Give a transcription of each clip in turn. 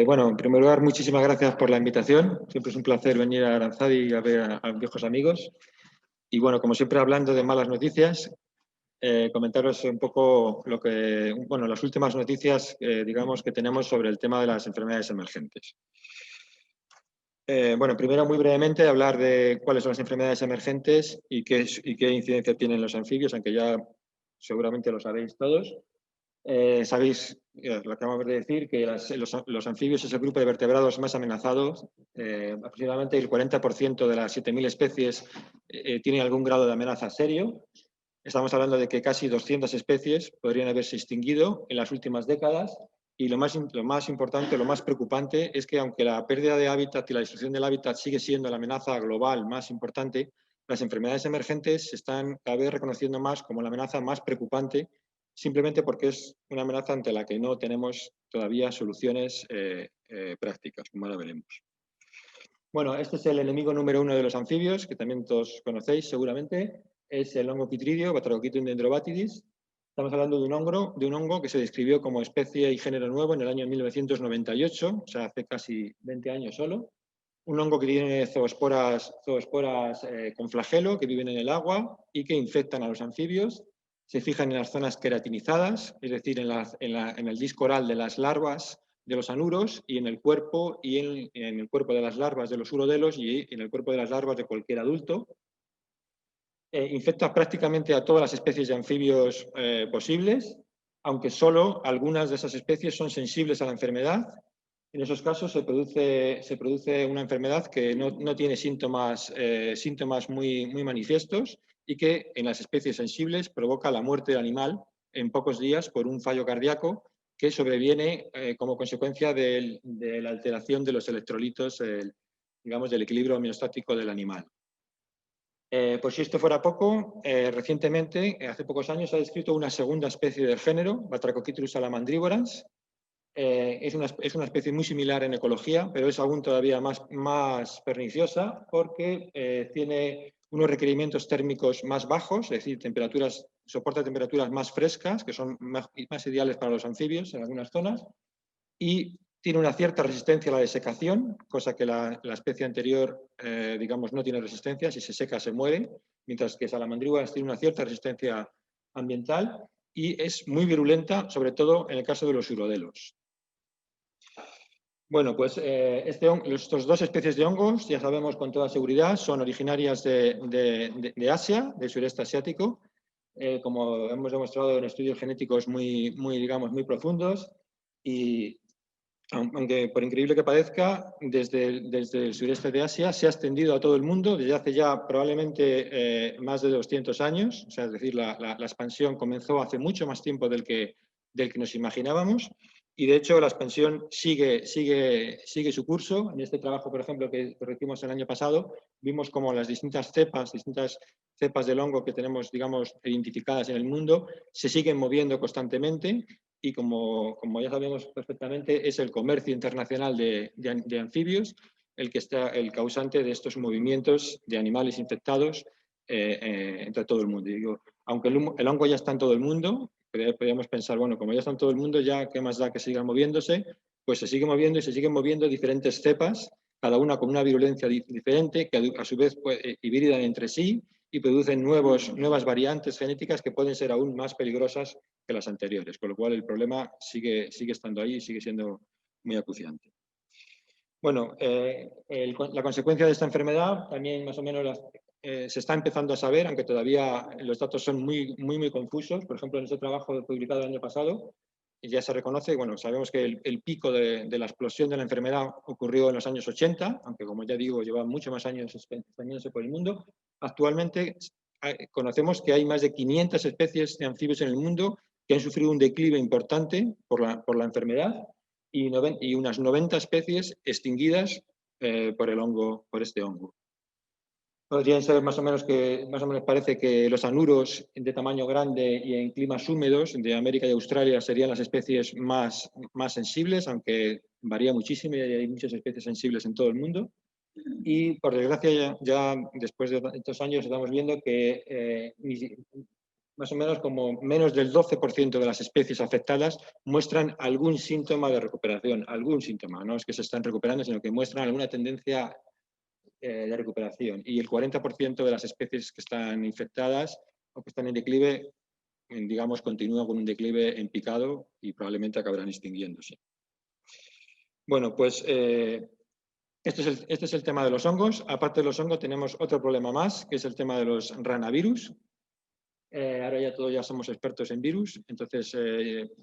Bueno, en primer lugar, muchísimas gracias por la invitación. Siempre es un placer venir a Aranzadi y a ver a viejos amigos. Y bueno, como siempre, hablando de malas noticias, comentaros un poco las últimas noticias, digamos, que tenemos sobre el tema de las enfermedades emergentes. Bueno, primero, muy brevemente, hablar de cuáles son las enfermedades emergentes y qué incidencia tienen los anfibios, aunque ya seguramente lo sabéis todos. Sabéis, lo acabamos de decir, que los anfibios es el grupo de vertebrados más amenazados. Aproximadamente el 40% de las 7.000 especies tiene algún grado de amenaza serio. Estamos hablando de que casi 200 especies podrían haberse extinguido en las últimas décadas. Y lo más importante, lo más preocupante, es que aunque la pérdida de hábitat y la destrucción del hábitat sigue siendo la amenaza global más importante, las enfermedades emergentes se están cada vez reconociendo más como la amenaza más preocupante, simplemente porque es una amenaza ante la que no tenemos todavía soluciones prácticas, como ahora veremos. Bueno, este es el enemigo número 1 de los anfibios, que también todos conocéis seguramente, es el hongo pitridio, Batrachochitum dendrobatidis. Estamos hablando de un hongo que se describió como especie y género nuevo en el año 1998, o sea, hace casi 20 años solo. Un hongo que tiene zoosporas con flagelo, que viven en el agua y que infectan a los anfibios. Se fijan en las zonas queratinizadas, es decir, en el disco oral de las larvas de los anuros y en el cuerpo en el cuerpo de las larvas de los urodelos y en el cuerpo de las larvas de cualquier adulto. Infecta prácticamente a todas las especies de anfibios posibles, aunque solo algunas de esas especies son sensibles a la enfermedad. En esos casos se produce una enfermedad que no tiene síntomas muy manifiestos y que en las especies sensibles provoca la muerte del animal en pocos días por un fallo cardíaco que sobreviene como consecuencia de la alteración de los electrolitos, digamos, del equilibrio homeostático del animal. Por si esto fuera poco, recientemente, hace pocos años, se ha descrito una segunda especie del género, Batrachochitrus salamandrivorans. Es una especie muy similar en ecología, pero es aún todavía más perniciosa porque tiene unos requerimientos térmicos más bajos, es decir, soporta temperaturas más frescas, que son más ideales para los anfibios en algunas zonas, y tiene una cierta resistencia a la desecación, cosa que la especie anterior, digamos, no tiene resistencia, si se seca se muere, mientras que Salamandrivorans tiene una cierta resistencia ambiental y es muy virulenta, sobre todo en el caso de los urodelos. Bueno, pues estos dos especies de hongos, ya sabemos con toda seguridad, son originarias de Asia, del sureste asiático, como hemos demostrado en estudios genéticos muy profundos, y aunque por increíble que parezca, desde el sureste de Asia se ha extendido a todo el mundo desde hace ya probablemente más de 200 años, o sea, es decir, la expansión comenzó hace mucho más tiempo del que nos imaginábamos, y de hecho la expansión sigue su curso. En este trabajo, por ejemplo, que hicimos el año pasado, vimos como las distintas cepas del hongo que tenemos, digamos, identificadas en el mundo, se siguen moviendo constantemente, y como ya sabemos perfectamente, es el comercio internacional de anfibios el causante de estos movimientos de animales infectados entre todo el mundo. Y digo, aunque el hongo ya está en todo el mundo, podríamos pensar, bueno, como ya está en todo el mundo, ya qué más da que sigan moviéndose. Pues se sigue moviendo y se siguen moviendo diferentes cepas, cada una con una virulencia diferente, que a su vez hibridan entre sí y producen nuevas variantes genéticas que pueden ser aún más peligrosas que las anteriores, con lo cual el problema sigue estando ahí y sigue siendo muy acuciante. Bueno, la consecuencia de esta enfermedad también más o menos se está empezando a saber, aunque todavía los datos son muy confusos. Por ejemplo, en este trabajo publicado el año pasado ya se reconoce, bueno, sabemos que el pico de la explosión de la enfermedad ocurrió en los años 80, aunque como ya digo, lleva mucho más años expandiéndose por el mundo. Actualmente conocemos que hay más de 500 especies de anfibios en el mundo que han sufrido un declive importante por la enfermedad, y unas 90 especies extinguidas por este hongo. Podrían ser más o menos parece que los anuros de tamaño grande y en climas húmedos de América y Australia serían las especies más sensibles, aunque varía muchísimo y hay muchas especies sensibles en todo el mundo. Y por desgracia ya después de estos años estamos viendo que más o menos como menos del 12% de las especies afectadas muestran algún síntoma de recuperación, algún síntoma, no es que se están recuperando, sino que muestran alguna tendencia de recuperación. Y el 40% de las especies que están infectadas o que están en declive, digamos, continúan con un declive en picado y probablemente acabarán extinguiéndose. Bueno, pues este es el tema de los hongos. Aparte de los hongos tenemos otro problema más, que es el tema de los ranavirus. Ahora ya todos ya somos expertos en virus. Entonces,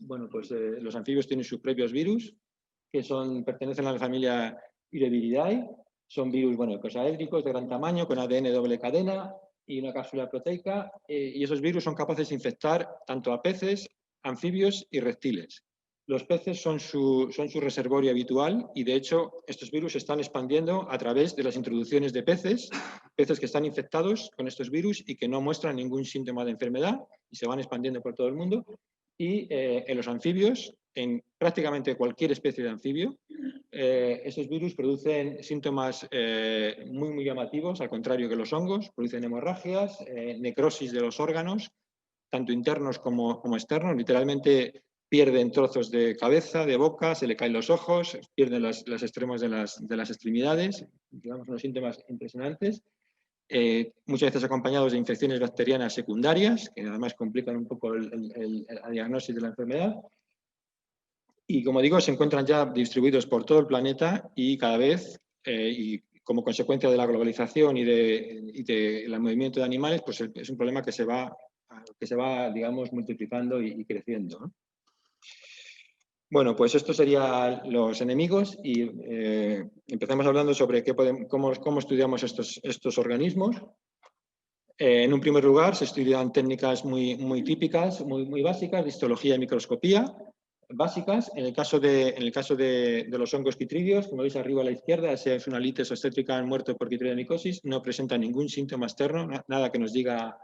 bueno, pues los anfibios tienen sus propios virus, que pertenecen a la familia Ireviridae. Son virus, bueno, cosaédricos de gran tamaño, con ADN doble cadena y una cápsula proteica. Y esos virus son capaces de infectar tanto a peces, anfibios y reptiles. Los peces son su reservorio habitual y, de hecho, estos virus se están expandiendo a través de las introducciones de peces que están infectados con estos virus y que no muestran ningún síntoma de enfermedad y se van expandiendo por todo el mundo. Y en los anfibios, en prácticamente cualquier especie de anfibio, esos virus producen síntomas muy, muy llamativos, al contrario que los hongos, producen hemorragias, necrosis de los órganos, tanto internos como externos, literalmente pierden trozos de cabeza, de boca, se le caen los ojos, pierden los extremos de las extremidades, digamos unos síntomas impresionantes. Muchas veces acompañados de infecciones bacterianas secundarias, que además complican un poco la diagnosis de la enfermedad. Y como digo, se encuentran ya distribuidos por todo el planeta y cada vez, y como consecuencia de la globalización y del movimiento de animales, pues es un problema que se va digamos, multiplicando y creciendo, ¿no? Bueno, pues estos serían los enemigos y empezamos hablando sobre cómo estudiamos estos organismos. En un primer lugar, se estudian técnicas muy típicas, muy básicas, de histología y microscopía, básicas. En el caso de los hongos quitrídeos, como veis arriba a la izquierda, ese es una lites obstétrica muerto por quitridiomicosis, no presenta ningún síntoma externo, nada que nos diga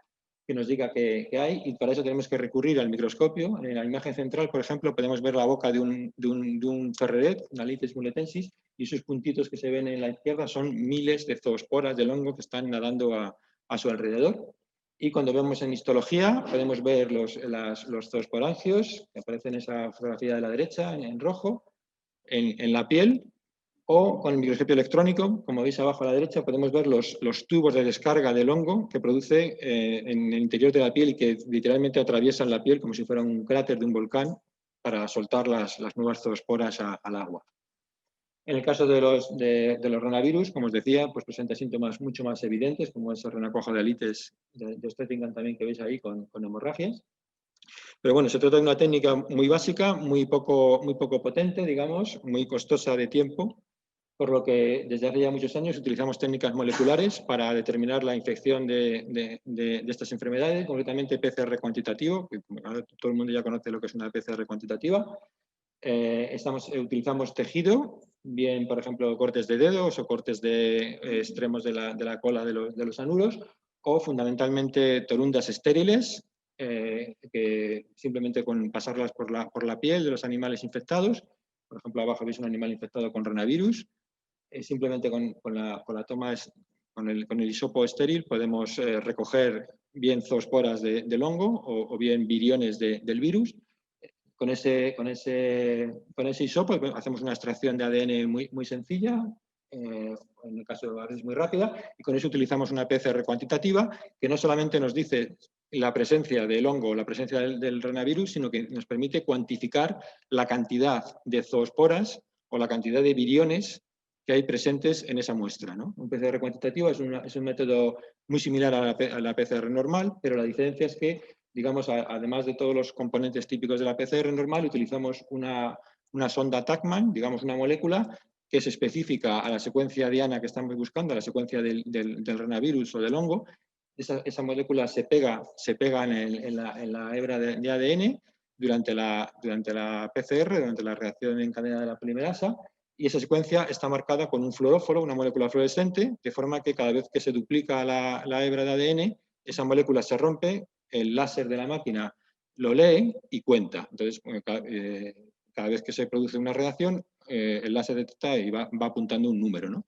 que hay, y para eso tenemos que recurrir al microscopio. En la imagen central, por ejemplo, podemos ver la boca de un ferreret, una lites muletensis, y esos puntitos que se ven en la izquierda son miles de zoosporas del hongo que están nadando a su alrededor. Y cuando vemos en histología, podemos ver los zoosporangios, que aparecen en esa fotografía de la derecha, en rojo, en la piel, o con el microscopio electrónico, como veis abajo a la derecha, podemos ver los tubos de descarga del hongo que produce en el interior de la piel y que literalmente atraviesan la piel como si fuera un cráter de un volcán para soltar las nuevas zoosporas al agua. En el caso de los ranavirus, como os decía, pues presenta síntomas mucho más evidentes, como ese renacuajo de alites de Stettingham también que veis ahí con hemorragias. Pero bueno, se trata de una técnica muy básica, muy poco potente, digamos, muy costosa de tiempo, por lo que desde hace ya muchos años utilizamos técnicas moleculares para determinar la infección de estas enfermedades, concretamente PCR cuantitativo, que todo el mundo ya conoce lo que es una PCR cuantitativa. Utilizamos tejido, bien, por ejemplo, cortes de dedos o cortes de extremos de la cola de los anuros, o fundamentalmente torundas estériles, que simplemente con pasarlas por la piel de los animales infectados. Por ejemplo, abajo veis un animal infectado con ranavirus. Simplemente con la toma, con el hisopo estéril, podemos recoger bien zoosporas del hongo o bien viriones del virus. Con ese hisopo hacemos una extracción de ADN muy sencilla, en el caso a veces muy rápida, y con eso utilizamos una PCR cuantitativa que no solamente nos dice la presencia del hongo o la presencia del ranavirus, sino que nos permite cuantificar la cantidad de zoosporas o la cantidad de viriones que hay presentes en esa muestra, ¿no? Un PCR cuantitativo es un método muy similar a la PCR normal, pero la diferencia es que, digamos, además de todos los componentes típicos de la PCR normal, utilizamos una sonda Tachman, digamos una molécula que es específica a la secuencia diana que estamos buscando, a la secuencia del ranavirus o del hongo. Esa molécula se pega en la hebra de ADN durante la PCR, durante la reacción en cadena de la polimerasa, y esa secuencia está marcada con un fluoróforo, una molécula fluorescente, de forma que cada vez que se duplica la hebra de ADN, esa molécula se rompe, el láser de la máquina lo lee y cuenta. Entonces, cada vez que se produce una reacción, el láser detecta y va apuntando un número, ¿no?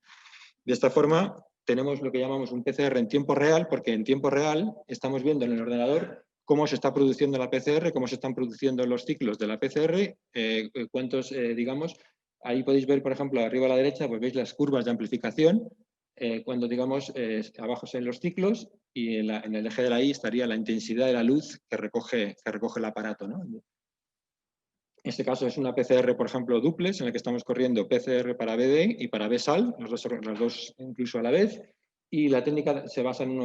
De esta forma, tenemos lo que llamamos un PCR en tiempo real, porque en tiempo real estamos viendo en el ordenador cómo se está produciendo la PCR, cómo se están produciendo los ciclos de la PCR, cuántos, digamos, ahí podéis ver, por ejemplo, arriba a la derecha, pues veis las curvas de amplificación, cuando, digamos, abajo son los ciclos y en el eje de la Y estaría la intensidad de la luz que recoge el aparato, ¿no? En este caso es una PCR, por ejemplo, duplex, en la que estamos corriendo PCR para BD y para BSAL, las dos incluso a la vez. Y la técnica se basa en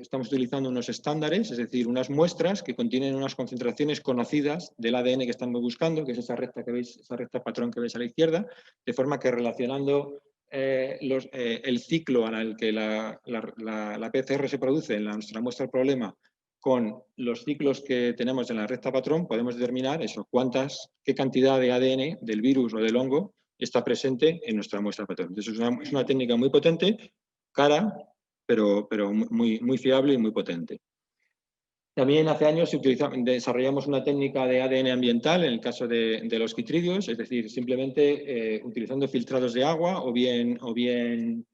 estamos utilizando unos estándares, es decir, unas muestras que contienen unas concentraciones conocidas del ADN que estamos buscando, que es esa recta que veis, esa recta patrón que veis a la izquierda, de forma que relacionando el ciclo en el que la PCR se produce en nuestra muestra del problema con los ciclos que tenemos en la recta patrón, podemos determinar eso, qué cantidad de ADN del virus o del hongo está presente en nuestra muestra patrón. Entonces, es una técnica muy potente, cara, pero muy fiable y muy potente. También hace años desarrollamos una técnica de ADN ambiental en el caso de los quitrídeos, es decir, simplemente utilizando filtrados de agua o bien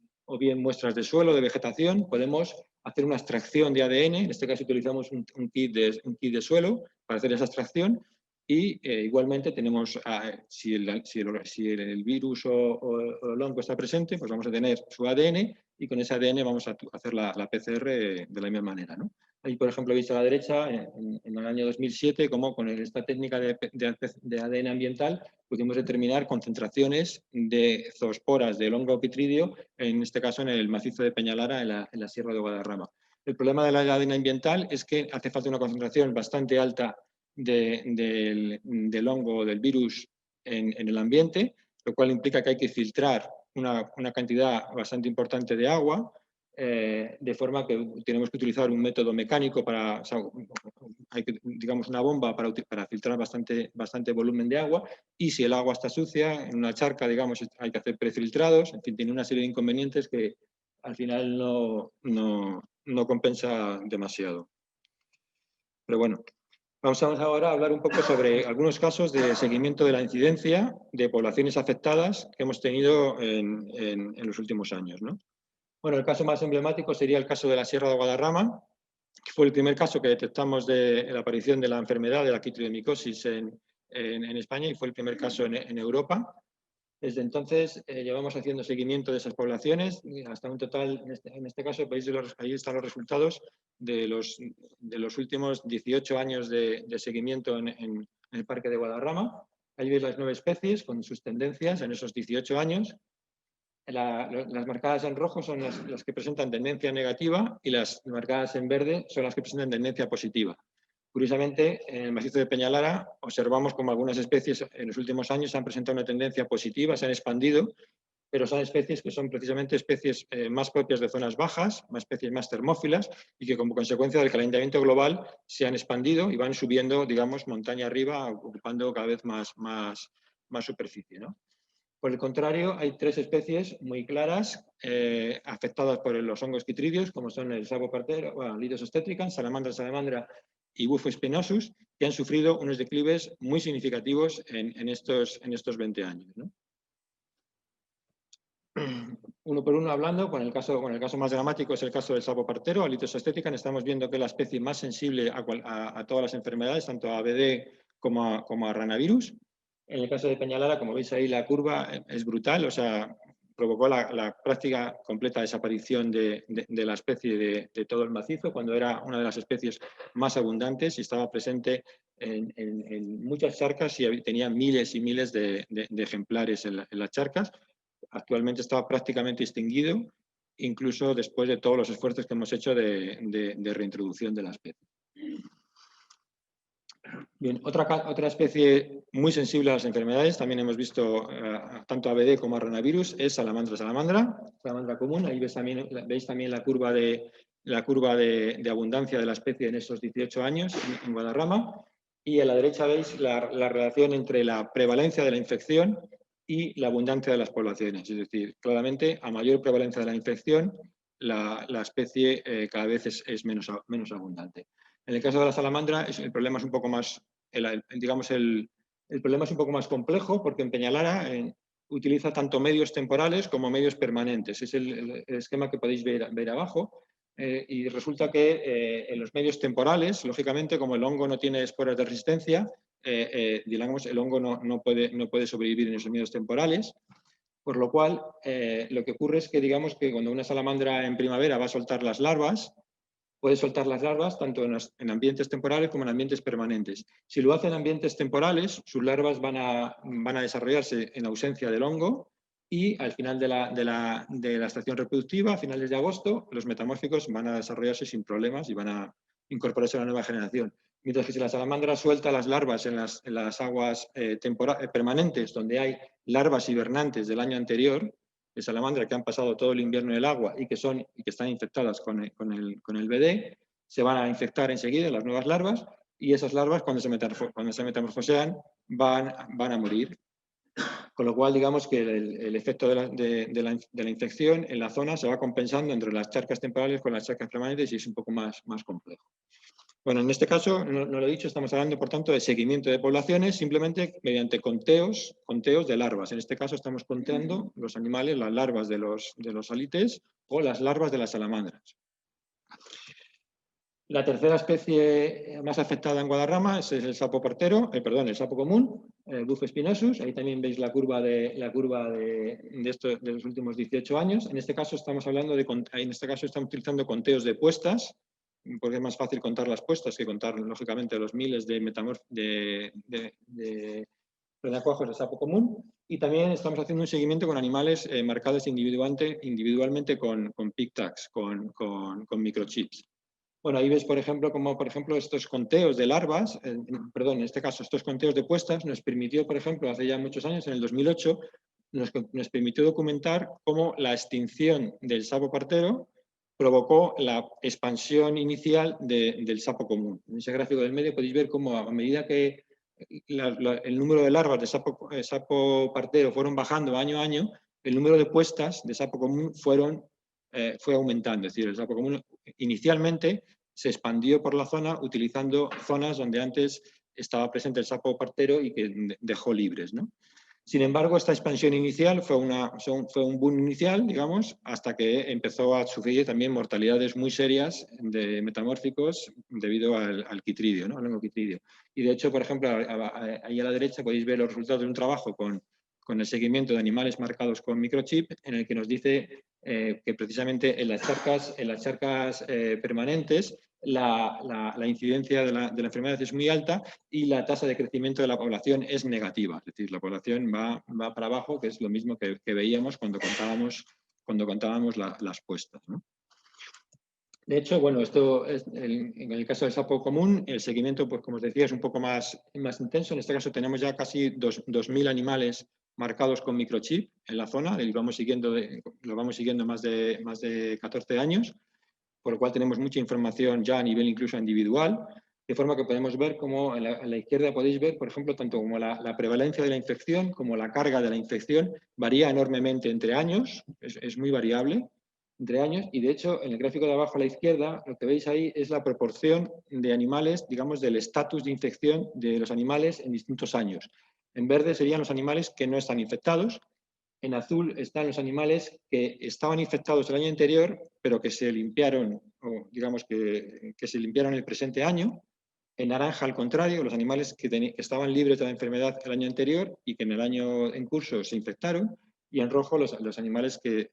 muestras de suelo, de vegetación, podemos hacer una extracción de ADN. En este caso utilizamos un kit de suelo para hacer esa extracción y igualmente tenemos, si el virus o el hongo está presente, pues vamos a tener su ADN y con ese ADN vamos a hacer la PCR de la misma manera, ¿no? Ahí, por ejemplo, veis a la derecha, en el año 2007, cómo con esta técnica de ADN ambiental pudimos determinar concentraciones de zoosporas del hongo pitrídeo, en este caso en el macizo de Peñalara, en la Sierra de Guadarrama. El problema del ADN ambiental es que hace falta una concentración bastante alta del hongo o del virus en el ambiente, lo cual implica que hay que filtrar una cantidad bastante importante de agua, de forma que tenemos que utilizar un método mecánico digamos una bomba para filtrar bastante volumen de agua, y si el agua está sucia, en una charca, digamos, hay que hacer prefiltrados, en fin, tiene una serie de inconvenientes que al final no compensa demasiado. Pero bueno, vamos ahora a hablar un poco sobre algunos casos de seguimiento de la incidencia de poblaciones afectadas que hemos tenido en los últimos años, ¿no? Bueno, el caso más emblemático sería el caso de la Sierra de Guadarrama, que fue el primer caso que detectamos de la aparición de la enfermedad de la quitridiomicosis en España y fue el primer caso en Europa. Desde entonces llevamos haciendo seguimiento de esas poblaciones hasta un total, en este caso, ahí están los resultados de los últimos 18 años de seguimiento en el Parque de Guadarrama. Ahí veis las 9 especies con sus tendencias en esos 18 años. Las marcadas en rojo son las que presentan tendencia negativa y las marcadas en verde son las que presentan tendencia positiva. Curiosamente, en el macizo de Peñalara observamos como algunas especies en los últimos años han presentado una tendencia positiva, se han expandido, pero son especies que son precisamente especies más propias de zonas bajas, especies más termófilas y que como consecuencia del calentamiento global se han expandido y van subiendo, digamos, montaña arriba, ocupando cada vez más superficie, ¿no? Por el contrario, hay 3 especies muy claras afectadas por los hongos quitrídeos, como son el sabopartero, Lides obstetricans, salamandra y Bufo spinosus, que han sufrido unos declives muy significativos en estos 20 años, ¿no? Uno por uno hablando, con el caso más dramático es el caso del sabopartero, Alites obstetricans. Estamos viendo que es la especie más sensible a todas las enfermedades, tanto a ABD como a ranavirus. En el caso de Peñalara, como veis ahí, la curva es brutal, o sea, provocó la práctica completa desaparición de la especie de todo el macizo, cuando era una de las especies más abundantes y estaba presente en muchas charcas y tenía miles y miles de ejemplares en las charcas. Actualmente está prácticamente extinguido, incluso después de todos los esfuerzos que hemos hecho de reintroducción de la especie. Bien, otra especie muy sensible a las enfermedades, también hemos visto tanto ABD como a ranavirus, es salamandra común. Ahí veis también la curva de abundancia de la especie en estos 18 años en Guadarrama. Y a la derecha veis la relación entre la prevalencia de la infección y la abundancia de las poblaciones. Es decir, claramente, a mayor prevalencia de la infección, la especie cada vez es menos abundante. En el caso de la salamandra, el problema es un poco más, el problema es un poco más complejo, porque en Peñalara utiliza tanto medios temporales como medios permanentes. Es el esquema que podéis ver abajo. Y resulta que en los medios temporales, lógicamente, como el hongo no tiene esporas de resistencia, digamos, el hongo no puede sobrevivir en esos medios temporales, por lo cual lo que ocurre es que, digamos, que cuando una salamandra en primavera va a soltar las larvas, puede soltar las larvas tanto en ambientes temporales como en ambientes permanentes. Si lo hace en ambientes temporales, sus larvas van a desarrollarse en ausencia del hongo y al final de la estación reproductiva, a finales de agosto, los metamórficos van a desarrollarse sin problemas y van a incorporarse a la nueva generación. Mientras que si la salamandra suelta las larvas en las aguas permanentes, donde hay larvas hibernantes del año anterior, de salamandra que han pasado todo el invierno en el agua y que están infectadas con el BD, se van a infectar enseguida las nuevas larvas y esas larvas cuando se metamorfosean van a morir. Con lo cual, digamos que el efecto de la infección en la zona se va compensando entre las charcas temporales con las charcas permanentes y es un poco más complejo. Bueno, en este caso, no lo he dicho, estamos hablando, por tanto, de seguimiento de poblaciones simplemente mediante conteos de larvas. En este caso estamos contando los animales, las larvas de los alites o las larvas de las salamandras. La tercera especie más afectada en Guadarrama es el sapo partero, el sapo común, el Bufo spinosus. Ahí también veis la curva de los últimos 18 años. En este caso estamos estamos utilizando conteos de puestas, porque es más fácil contar las puestas que contar, lógicamente, los miles de renacuajos de sapo común. Y también estamos haciendo un seguimiento con animales marcados individualmente con pic tags, con microchips. Bueno, ahí ves, por ejemplo, como estos conteos de larvas, en este caso, estos conteos de puestas nos permitió, por ejemplo, hace ya muchos años, en el 2008, nos permitió documentar cómo la extinción del sapo partero provocó la expansión inicial del sapo común. En ese gráfico del medio podéis ver cómo a medida que el número de larvas de sapo partero fueron bajando año a año, el número de puestas de sapo común fue aumentando. Es decir, el sapo común inicialmente se expandió por la zona utilizando zonas donde antes estaba presente el sapo partero y que dejó libres, ¿no? Sin embargo, esta expansión inicial fue un boom inicial, digamos, hasta que empezó a sufrir también mortalidades muy serias de metamórficos debido al quitridio, ¿no? Al hongo quitridio. Y de hecho, por ejemplo, ahí a la derecha podéis ver los resultados de un trabajo con el seguimiento de animales marcados con microchip, en el que nos dice que precisamente en las charcas permanentes la incidencia de la enfermedad es muy alta y la tasa de crecimiento de la población es negativa. Es decir, la población va para abajo, que es lo mismo que veíamos cuando contábamos las puestas, ¿no? De hecho, bueno, en el caso del sapo común, el seguimiento, pues como os decía, es un poco más intenso. En este caso tenemos ya casi 2.000 animales marcados con microchip en la zona, lo vamos siguiendo más de 14 años, por lo cual tenemos mucha información ya a nivel incluso individual, de forma que podemos ver cómo a la izquierda podéis ver, por ejemplo, tanto como la prevalencia de la infección como la carga de la infección varía enormemente entre años, es muy variable entre años, y de hecho en el gráfico de abajo a la izquierda lo que veis ahí es la proporción de animales, digamos, del estatus de infección de los animales en distintos años. En verde serían los animales que no están infectados. En azul están los animales que estaban infectados el año anterior, pero que se limpiaron, o digamos que se limpiaron el presente año. En naranja, al contrario, los animales que estaban libres de la enfermedad el año anterior y que en el año en curso se infectaron. Y en rojo, los animales que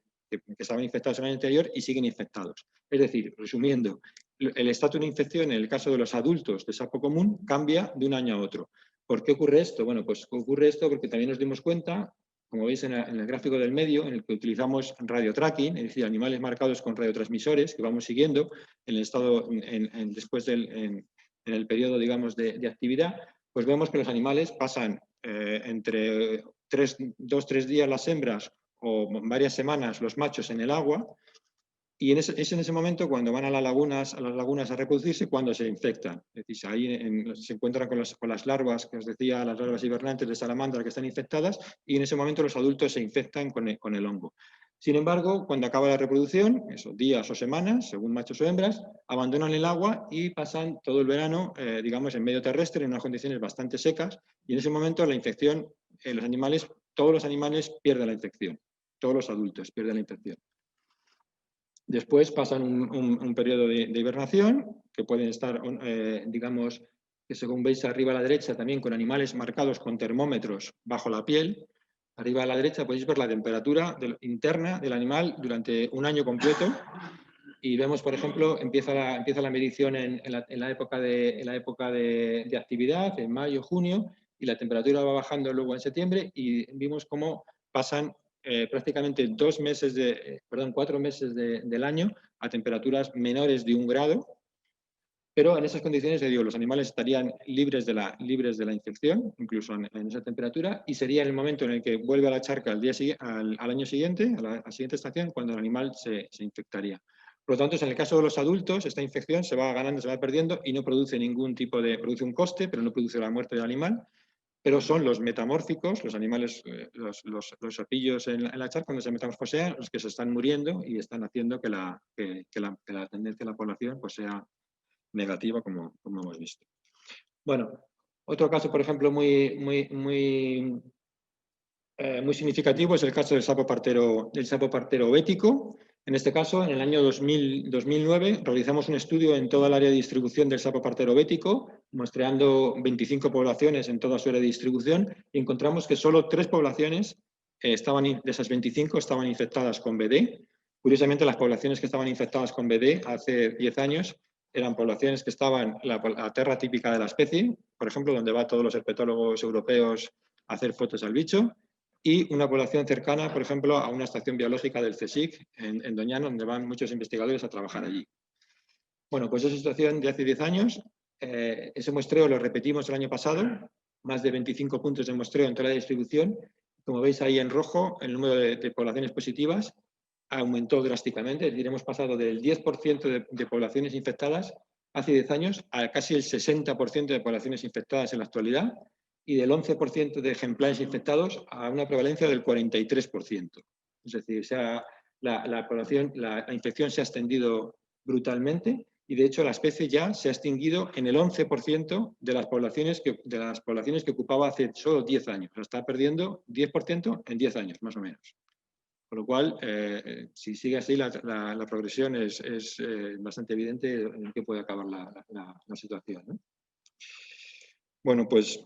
estaban infectados el año anterior y siguen infectados. Es decir, resumiendo, el estatus de infección en el caso de los adultos de sapo común cambia de un año a otro. ¿Por qué ocurre esto? Bueno, pues ocurre esto porque también nos dimos cuenta, como veis en el gráfico del medio, en el que utilizamos radiotracking, es decir, animales marcados con radiotransmisores que vamos siguiendo en el estado, después en el periodo, digamos, de actividad, pues vemos que los animales pasan entre 2-3 días las hembras o varias semanas los machos en el agua, y es en ese momento cuando van a las lagunas a reproducirse cuando se infectan. Es decir, ahí se encuentran con las larvas, que os decía, las larvas hibernantes de salamandra que están infectadas, y en ese momento los adultos se infectan con el hongo. Sin embargo, cuando acaba la reproducción, esos días o semanas, según machos o hembras, abandonan el agua y pasan todo el verano, digamos, en medio terrestre, en unas condiciones bastante secas, y en ese momento la infección, todos los animales pierden la infección, todos los adultos pierden la infección. Después pasan un periodo de hibernación, que pueden estar, digamos, que según veis arriba a la derecha, también con animales marcados con termómetros bajo la piel. Arriba a la derecha podéis ver la temperatura interna del animal durante un año completo. Y vemos, por ejemplo, empieza la medición en la época de actividad, en mayo, junio, y la temperatura va bajando luego en septiembre, y vimos cómo pasan prácticamente 4 meses del año a temperaturas menores de 1 grado, pero en esas condiciones, digo, los animales estarían libres de la infección, incluso en esa temperatura, y sería el momento en el que vuelve a la charca al año siguiente, a la siguiente estación, cuando el animal se infectaría. Por lo tanto, en el caso de los adultos, esta infección se va ganando, se va perdiendo y no produce ningún tipo de... produce un coste, pero no produce la muerte del animal. Pero son los metamórficos, los animales, los sapillos en la charca, cuando se metamorfosean, los que se están muriendo y están haciendo que la tendencia de la población pues, sea negativa, como hemos visto. Bueno, otro caso, por ejemplo, muy significativo es el caso del sapo partero bético. En este caso, en el año 2009, realizamos un estudio en toda el área de distribución del sapo partero bético, muestreando 25 poblaciones en toda su área de distribución, y encontramos que solo 3 poblaciones de esas 25 estaban infectadas con BD. Curiosamente, las poblaciones que estaban infectadas con BD hace 10 años eran poblaciones que estaban en la tierra típica de la especie, por ejemplo, donde van todos los herpetólogos europeos a hacer fotos al bicho, y una población cercana, por ejemplo, a una estación biológica del CSIC en Doñana, donde van muchos investigadores a trabajar allí. Bueno, pues esa situación de hace 10 años, ese muestreo lo repetimos el año pasado, más de 25 puntos de muestreo en toda la distribución. Como veis ahí en rojo, el número de poblaciones positivas aumentó drásticamente, es decir, hemos pasado del 10% de poblaciones infectadas hace 10 años a casi el 60% de poblaciones infectadas en la actualidad, y del 11% de ejemplares infectados a una prevalencia del 43%. Es decir, la infección se ha extendido brutalmente, y de hecho la especie ya se ha extinguido en el 11% de las poblaciones que ocupaba hace solo 10 años. O sea, está perdiendo 10% en 10 años, más o menos. Con lo cual, si sigue así, la progresión es bastante evidente en qué puede acabar la situación, ¿no? Bueno, pues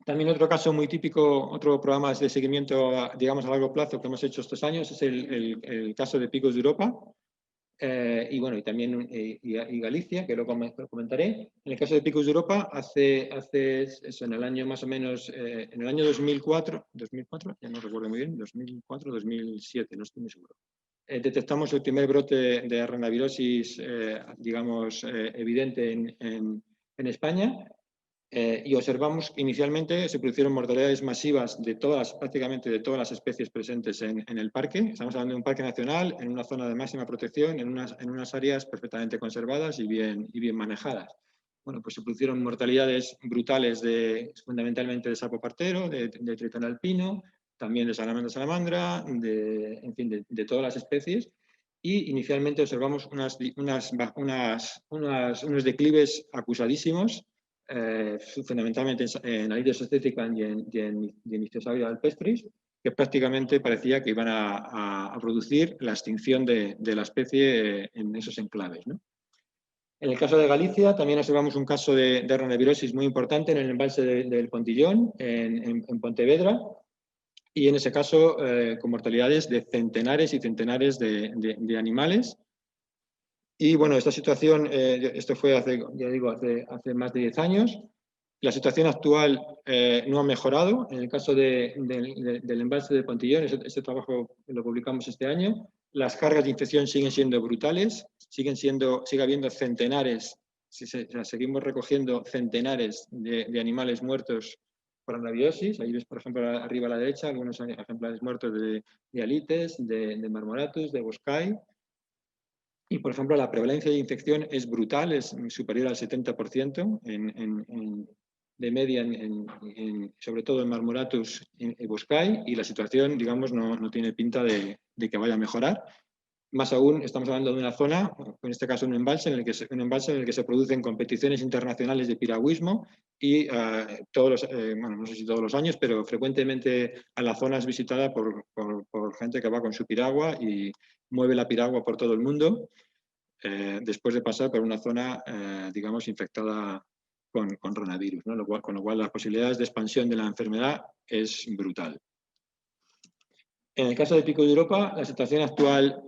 también otro caso muy típico, otro programa de seguimiento, digamos, a largo plazo que hemos hecho estos años es el caso de picos de Europa. Y bueno, y también y Galicia, que lo comentaré. En el caso de picos de Europa, hace eso, en el año más o menos, en el año 2004, ya no recuerdo muy bien, 2004, 2007, no estoy muy seguro. Detectamos el primer brote de arranavirosis, digamos, evidente en España. Y observamos que inicialmente se produjeron mortalidades masivas prácticamente de todas las especies presentes en el parque. Estamos hablando de un parque nacional en una zona de máxima protección, en unas áreas perfectamente conservadas y bien manejadas. Bueno, pues se produjeron mortalidades brutales fundamentalmente de sapo partero, de tritón alpino, también de salamandra, en fin, de todas las especies. Y inicialmente observamos unos declives acusadísimos, fundamentalmente en Aedes aesthetica y en Ichthyosauria alpestris, que prácticamente parecía que iban a producir la extinción de la especie en esos enclaves, ¿no? En el caso de Galicia también observamos un caso de arranavirosis muy importante en el embalse del Pontillón, en Pontevedra, y en ese caso con mortalidades de centenares y centenares de animales. Y bueno, esta situación, esto fue hace más de 10 años. La situación actual no ha mejorado. En el caso del embalse de Pontillón, este trabajo lo publicamos este año, las cargas de infección siguen siendo brutales, sigue habiendo centenares, seguimos recogiendo centenares de animales muertos por anabiosis. Ahí ves, por ejemplo, arriba a la derecha, algunos ejemplares muertos de alites, de marmoratus, de boscai. Y, por ejemplo, la prevalencia de infección es brutal, es superior al 70% de media, sobre todo en Marmoratus y Boscay, y la situación, digamos, no tiene pinta de que vaya a mejorar. Más aún, estamos hablando de una zona, en este caso un embalse en el que se producen competiciones internacionales de piragüismo y bueno, no sé si todos los años, pero frecuentemente a la zona es visitada por gente que va con su piragua y mueve la piragua por todo el mundo, después de pasar por una zona, digamos, infectada con coronavirus, ¿no? Con lo cual las posibilidades de expansión de la enfermedad es brutal. En el caso de Pico de Europa, la situación actual,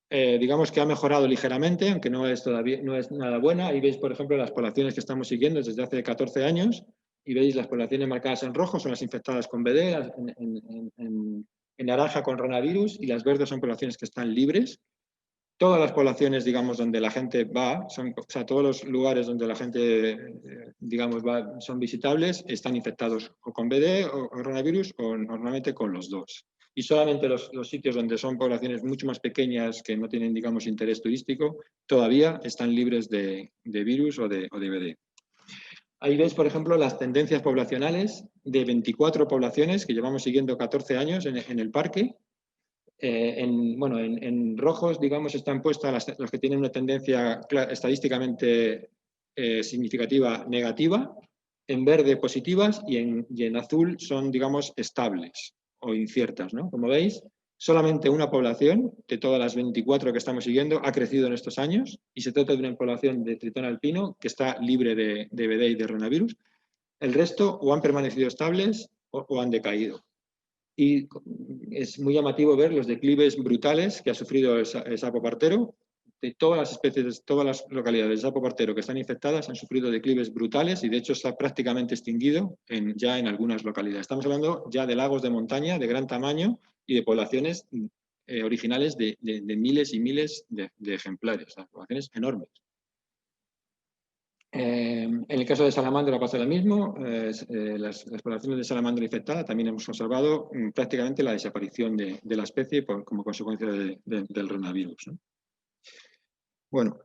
digamos que ha mejorado ligeramente, aunque no es nada buena. Ahí veis, por ejemplo, las poblaciones que estamos siguiendo desde hace 14 años, y veis las poblaciones marcadas en rojo son las infectadas con BD, en naranja con coronavirus, y las verdes son poblaciones que están libres. Todas las poblaciones, digamos, donde la gente va, o sea, todos los lugares donde la gente, digamos, va, son visitables, están infectados o con BD o coronavirus, o normalmente con los dos. Y solamente los sitios donde son poblaciones mucho más pequeñas, que no tienen, digamos, interés turístico, todavía están libres de virus o de BD. Ahí ves, por ejemplo, las tendencias poblacionales de 24 poblaciones que llevamos siguiendo 14 años en el parque. En rojos, digamos, están puestas las que tienen una tendencia estadísticamente significativa negativa, en verde positivas y en azul son, digamos, estables o inciertas, ¿no? Como veis, solamente una población de todas las 24 que estamos siguiendo ha crecido en estos años, y se trata de una población de tritón alpino que está libre de BD y de coronavirus. El resto o han permanecido estables o han decaído. Y es muy llamativo ver los declives brutales que ha sufrido el sapo partero. De todas las especies, todas las localidades del sapo partero que están infectadas han sufrido declives brutales, y de hecho está prácticamente extinguido ya en algunas localidades. Estamos hablando ya de lagos de montaña de gran tamaño y de poblaciones originales de miles y miles de ejemplares, o sea, poblaciones enormes. En el caso de salamandra pasa lo mismo. Las poblaciones de salamandra infectada también hemos observado prácticamente la desaparición de la especie como consecuencia del coronavirus, ¿no? Bueno,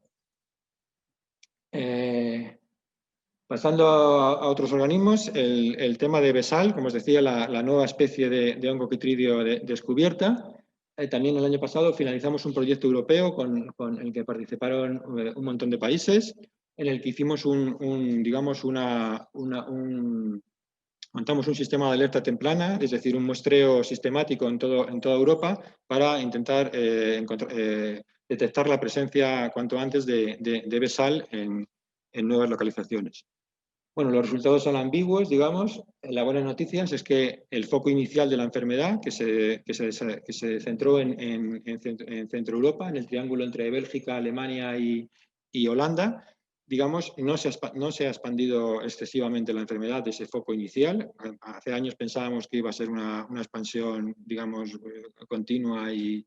pasando a otros organismos, el tema de Besal, como os decía, la nueva especie de hongo khitridio descubierta. También el año pasado finalizamos un proyecto europeo con el que participaron un montón de países, en el que hicimos montamos un sistema de alerta temprana, es decir, un muestreo sistemático en toda Europa para intentar detectar la presencia cuanto antes de Besal en nuevas localizaciones. Bueno, los resultados son ambiguos, digamos. La buena noticia es que el foco inicial de la enfermedad, que se centró en Centro Europa, en el triángulo entre Bélgica, Alemania y Holanda, digamos, no se ha expandido excesivamente la enfermedad de ese foco inicial. Hace años pensábamos que iba a ser una expansión, digamos, continua y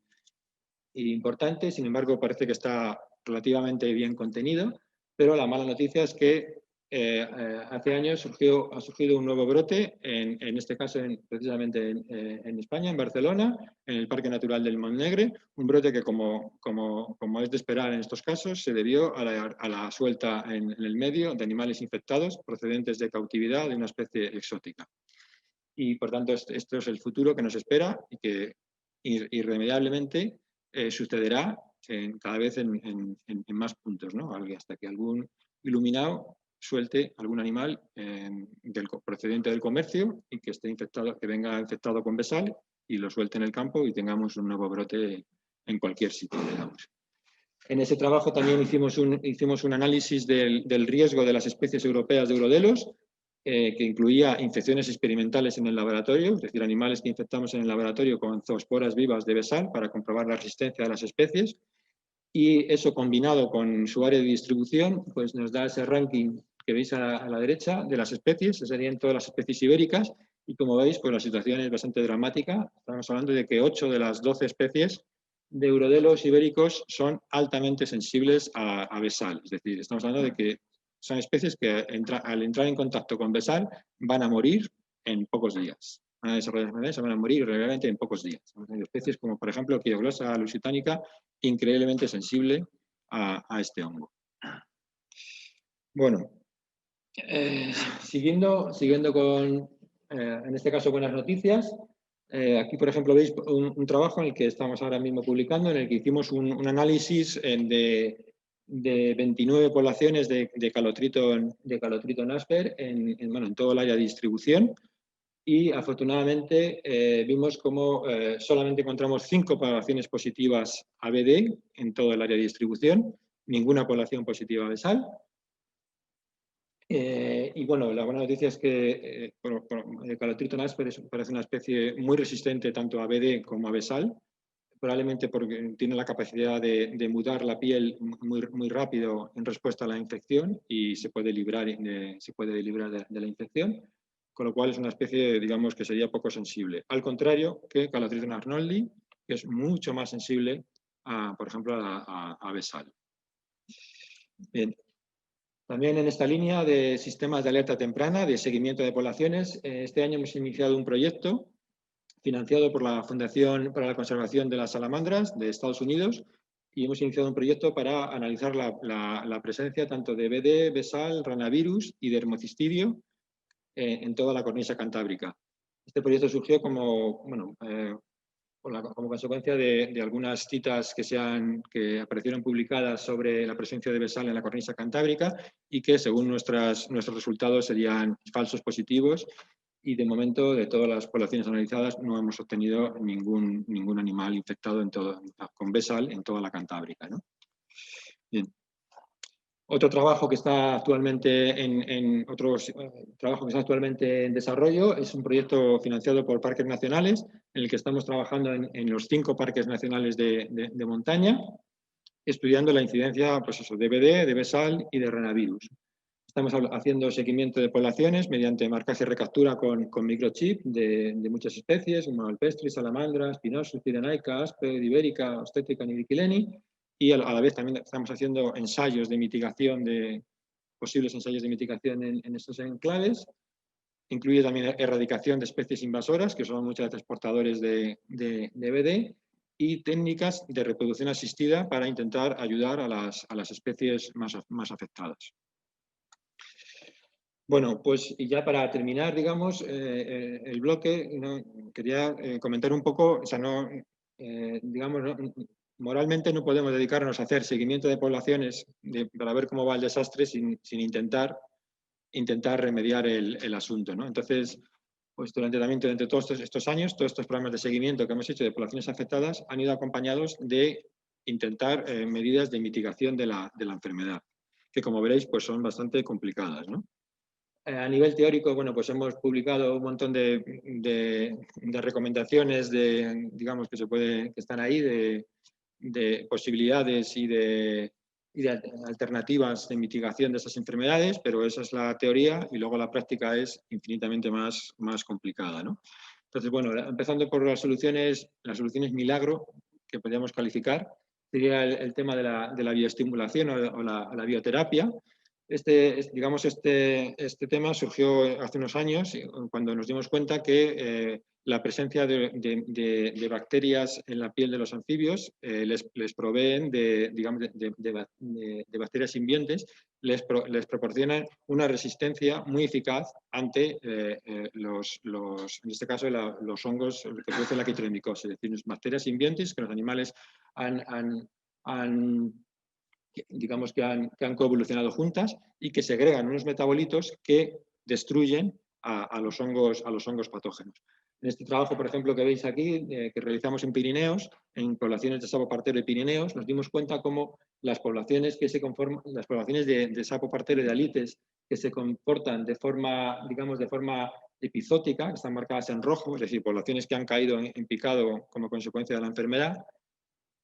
importante. Sin embargo, parece que está relativamente bien contenido, pero la mala noticia es que hace años ha surgido un nuevo brote, en este caso precisamente en España, en Barcelona, en el Parque Natural del Montnegre, un brote que, como es de esperar en estos casos, se debió a la suelta en el medio de animales infectados procedentes de cautividad de una especie exótica. Y, por tanto, esto es el futuro que nos espera y que irremediablemente sucederá cada vez en más puntos, ¿no? Hasta que algún iluminado suelte algún animal procedente del comercio y que esté infectado, que venga infectado con Besal, y lo suelte en el campo y tengamos un nuevo brote en cualquier sitio, digamos. En ese trabajo también hicimos un análisis del riesgo de las especies europeas de Eurodelos, que incluía infecciones experimentales en el laboratorio, es decir, animales que infectamos en el laboratorio con zoosporas vivas de Besal para comprobar la resistencia de las especies, y eso combinado con su área de distribución, pues nos da ese ranking que veis a la derecha de las especies. Serían todas las especies ibéricas, y como veis, pues la situación es bastante dramática. Estamos hablando de que 8 de las 12 especies de Eurodelos ibéricos son altamente sensibles a Besal, es decir, estamos hablando de que son especies que al entrar en contacto con Besal van a morir en pocos días. Van a desarrollar enfermedades, se van a morir realmente en pocos días. Hay especies como, por ejemplo, Quioglossa lusitanica, increíblemente sensible a este hongo. Bueno, siguiendo con, en este caso, buenas noticias. Aquí, por ejemplo, veis un trabajo en el que estamos ahora mismo publicando, en el que hicimos un análisis de 29 poblaciones de Calotritón asper en todo el área de distribución, y afortunadamente vimos cómo solamente encontramos 5 poblaciones positivas ABD en todo el área de distribución, ninguna población positiva a Besal. Y bueno, la buena noticia es que el Calotritón asper parece una especie muy resistente tanto a ABD como a Besal, probablemente porque tiene la capacidad de mudar la piel muy rápido en respuesta a la infección y se puede librar de la infección, con lo cual es una especie, digamos, que sería poco sensible. Al contrario que Calotritón arnoldi, que es mucho más sensible, por ejemplo, a Besal. Bien. También en esta línea de sistemas de alerta temprana, de seguimiento de poblaciones, este año hemos iniciado un proyecto financiado por la Fundación para la Conservación de las Salamandras de Estados Unidos, y hemos iniciado un proyecto para analizar la presencia tanto de BD, Besal, ranavirus y dermocistidio en toda la cornisa cantábrica. Este proyecto surgió como consecuencia de algunas citas que aparecieron publicadas sobre la presencia de Besal en la cornisa cantábrica y que, según nuestros resultados, serían falsos positivos. Y de momento, de todas las poblaciones analizadas, no hemos obtenido ningún animal infectado con Besal en toda la Cantábrica, ¿no? Bien. Otro trabajo que está actualmente en desarrollo es un proyecto financiado por Parques Nacionales, en el que estamos trabajando en los 5 parques nacionales de montaña, estudiando la incidencia, pues eso, de BD, de Besal y de ranavirus. Estamos haciendo seguimiento de poblaciones mediante marcaje y recaptura con microchip de muchas especies, como alpestris, salamandra, spinosus, pirenaica, aspe, ibérica, obstétrica, nidiquileni, y a la vez también estamos haciendo posibles ensayos de mitigación en estos enclaves. Incluye también erradicación de especies invasoras, que son muchas veces portadores de BD, y técnicas de reproducción asistida para intentar ayudar a las especies más afectadas. Bueno, pues y ya para terminar, digamos, el bloque, quería comentar un poco, o sea, digamos, moralmente no podemos dedicarnos a hacer seguimiento de poblaciones para ver cómo va el desastre sin intentar remediar el asunto, ¿no? Entonces, pues durante todos estos años, todos estos programas de seguimiento que hemos hecho de poblaciones afectadas han ido acompañados de intentar medidas de mitigación de la enfermedad, que como veréis, pues son bastante complicadas, ¿no? A nivel teórico, bueno, pues hemos publicado un montón de recomendaciones digamos, que están ahí, de posibilidades y de alternativas de mitigación de esas enfermedades, pero esa es la teoría y luego la práctica es infinitamente más complicada, ¿no? Entonces, bueno, empezando por las soluciones milagro, que podríamos calificar, sería el tema de la bioestimulación o la bioterapia. Este tema surgió hace unos años cuando nos dimos cuenta que la presencia de bacterias en la piel de los anfibios les proveen de bacterias simbiontes, les proporcionan una resistencia muy eficaz ante en este caso, los hongos que producen la quitromicose, es decir, bacterias simbiontes que los animales digamos que han coevolucionado juntas y que segregan unos metabolitos que destruyen a los hongos patógenos. En este trabajo, por ejemplo, que veis aquí, que realizamos en Pirineos, en poblaciones de sapo partero de Pirineos, nos dimos cuenta cómo las poblaciones de sapo partero y de alites que se comportan de forma epizótica, que están marcadas en rojo, es decir, poblaciones que han caído en picado como consecuencia de la enfermedad,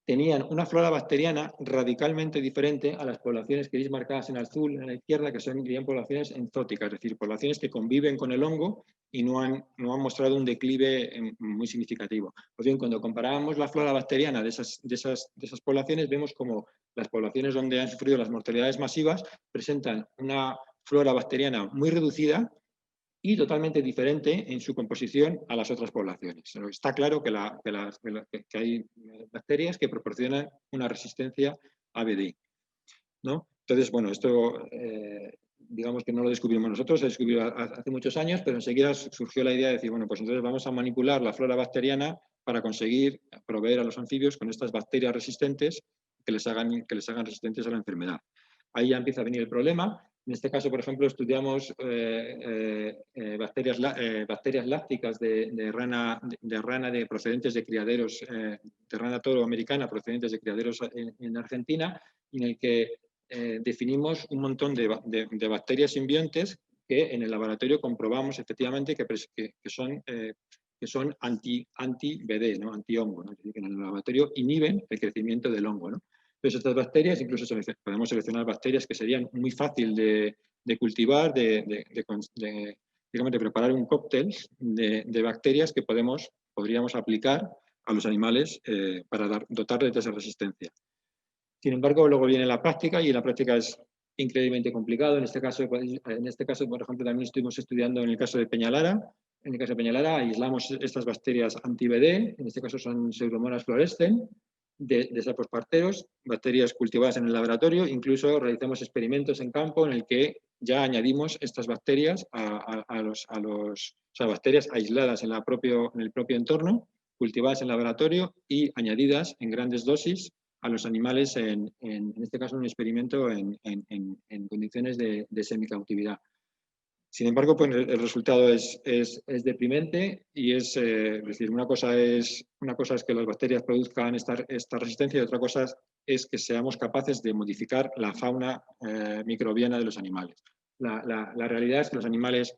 tenían una flora bacteriana radicalmente diferente a las poblaciones que veis marcadas en azul en la izquierda, que son poblaciones enzóticas, es decir, poblaciones que conviven con el hongo y no han mostrado un declive muy significativo. Pues bien, cuando comparábamos la flora bacteriana de esas poblaciones, vemos como las poblaciones donde han sufrido las mortalidades masivas presentan una flora bacteriana muy reducida y totalmente diferente en su composición a las otras poblaciones. Está claro que hay bacterias que proporcionan una resistencia a BD, ¿no? Entonces, bueno, esto digamos que no lo descubrimos nosotros, se descubrió hace muchos años, pero enseguida surgió la idea de decir, bueno, pues entonces vamos a manipular la flora bacteriana para conseguir proveer a los anfibios con estas bacterias resistentes que les hagan resistentes a la enfermedad. Ahí ya empieza a venir el problema. En este caso, por ejemplo, estudiamos bacterias lácticas de rana procedentes de criaderos, de rana toro americana procedentes de criaderos en Argentina, en el que definimos un montón de bacterias simbiontes que en el laboratorio comprobamos efectivamente que son anti-BD, ¿no? Anti-hongo, ¿no? Es decir, que en el laboratorio inhiben el crecimiento del hongo, ¿no? Entonces, estas bacterias, incluso podemos seleccionar bacterias que serían muy fácil de cultivar, digamos, de preparar un cóctel de bacterias que podríamos aplicar a los animales para dotarles de esa resistencia. Sin embargo, luego viene la práctica y la práctica es increíblemente complicado. En este caso, por ejemplo, también estuvimos estudiando en el caso de Peñalara. En el caso de Peñalara aislamos estas bacterias anti-BD, en este caso son Pseudomonas fluorescens, de sapos parteros, bacterias cultivadas en el laboratorio. Incluso realizamos experimentos en campo en el que ya añadimos estas bacterias o sea, bacterias aisladas en el propio entorno, cultivadas en el laboratorio y añadidas en grandes dosis a los animales, en este caso un experimento en condiciones de semicautividad. Sin embargo, pues el resultado es deprimente y es decir, una cosa es que las bacterias produzcan esta resistencia y otra cosa es que seamos capaces de modificar la fauna microbiana de los animales. La realidad es que los animales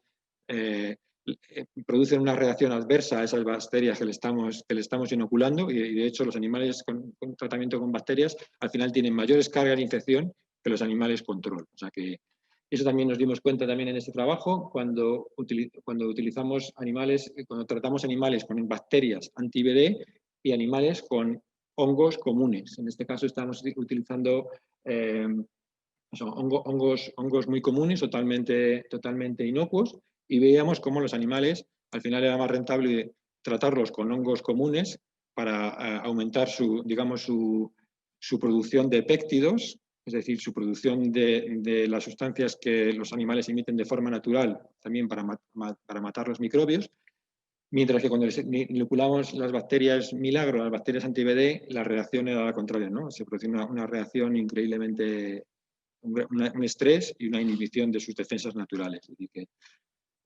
producen una reacción adversa a esas bacterias que le estamos inoculando y de hecho los animales con tratamiento con bacterias al final tienen mayores cargas de infección que los animales control. O sea que eso también nos dimos cuenta también en este trabajo cuando utilizamos animales, cuando tratamos animales con bacterias anti-BD y animales con hongos comunes. En este caso estamos utilizando hongos muy comunes, totalmente inocuos, y veíamos cómo los animales al final era más rentable tratarlos con hongos comunes para aumentar su producción de péptidos, es decir, su producción de las sustancias que los animales emiten de forma natural, también para matar los microbios, mientras que cuando inoculamos las bacterias milagro, las bacterias anti-BD, la reacción era la contraria, ¿no? Se produce una reacción increíblemente, un estrés y una inhibición de sus defensas naturales. Es decir, que,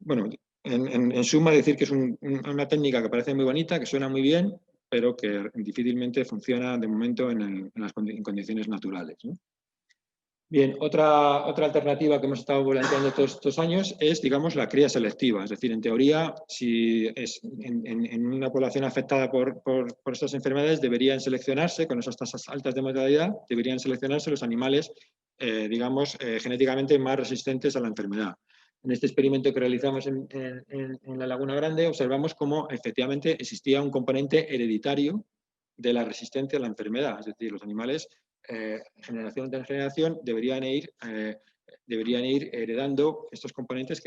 bueno, en suma, decir que es una técnica que parece muy bonita, que suena muy bien, pero que difícilmente funciona de momento en condiciones naturales, ¿no? Bien, otra alternativa que hemos estado planteando todos estos años es, digamos, la cría selectiva. Es decir, en teoría, si es en una población afectada por estas enfermedades, deberían seleccionarse, con esas tasas altas de mortalidad, deberían seleccionarse los animales, digamos, genéticamente más resistentes a la enfermedad. En este experimento que realizamos en la Laguna Grande, observamos cómo efectivamente existía un componente hereditario de la resistencia a la enfermedad. Es decir, los animales generación tras generación deberían ir heredando estos componentes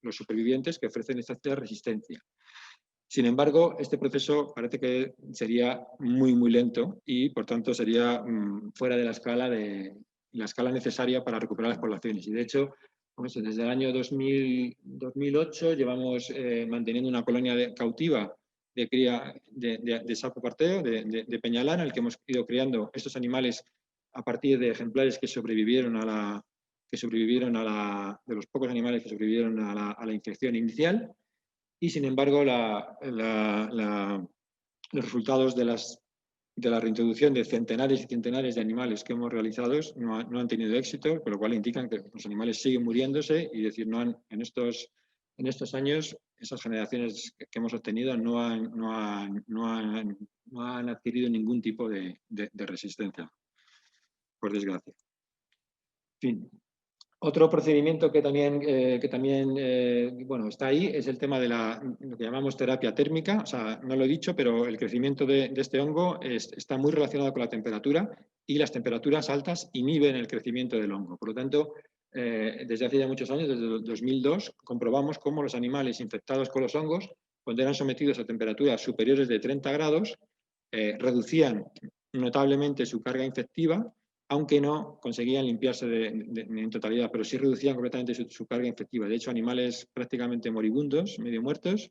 los supervivientes que ofrecen esta resistencia. Sin embargo, este proceso parece que sería muy lento y, por tanto, sería fuera de la escala necesaria para recuperar las poblaciones. Y, de hecho, desde el año 2008 llevamos manteniendo una colonia cautiva de cría de sapo partero, de Peñalara, en el que hemos ido criando estos animales a partir de ejemplares que sobrevivieron de los pocos animales que sobrevivieron a la infección inicial. Y, sin embargo, los resultados de la reintroducción de centenares y centenares de animales que hemos realizado no han tenido éxito, con lo cual indican que los animales siguen muriéndose y, decir, en estos años esas generaciones que hemos obtenido no han adquirido ningún tipo de resistencia, por desgracia. En fin. Otro procedimiento que también bueno, está ahí es el tema de lo que llamamos terapia térmica. O sea, no lo he dicho, pero el crecimiento de este hongo está muy relacionado con la temperatura y las temperaturas altas inhiben el crecimiento del hongo. Por lo tanto, desde hace ya muchos años, desde el 2002, comprobamos cómo los animales infectados con los hongos, cuando eran sometidos a temperaturas superiores de 30 grados, reducían notablemente su carga infectiva aunque no conseguían limpiarse en totalidad, pero sí reducían completamente su carga infectiva. De hecho, animales prácticamente moribundos, medio muertos,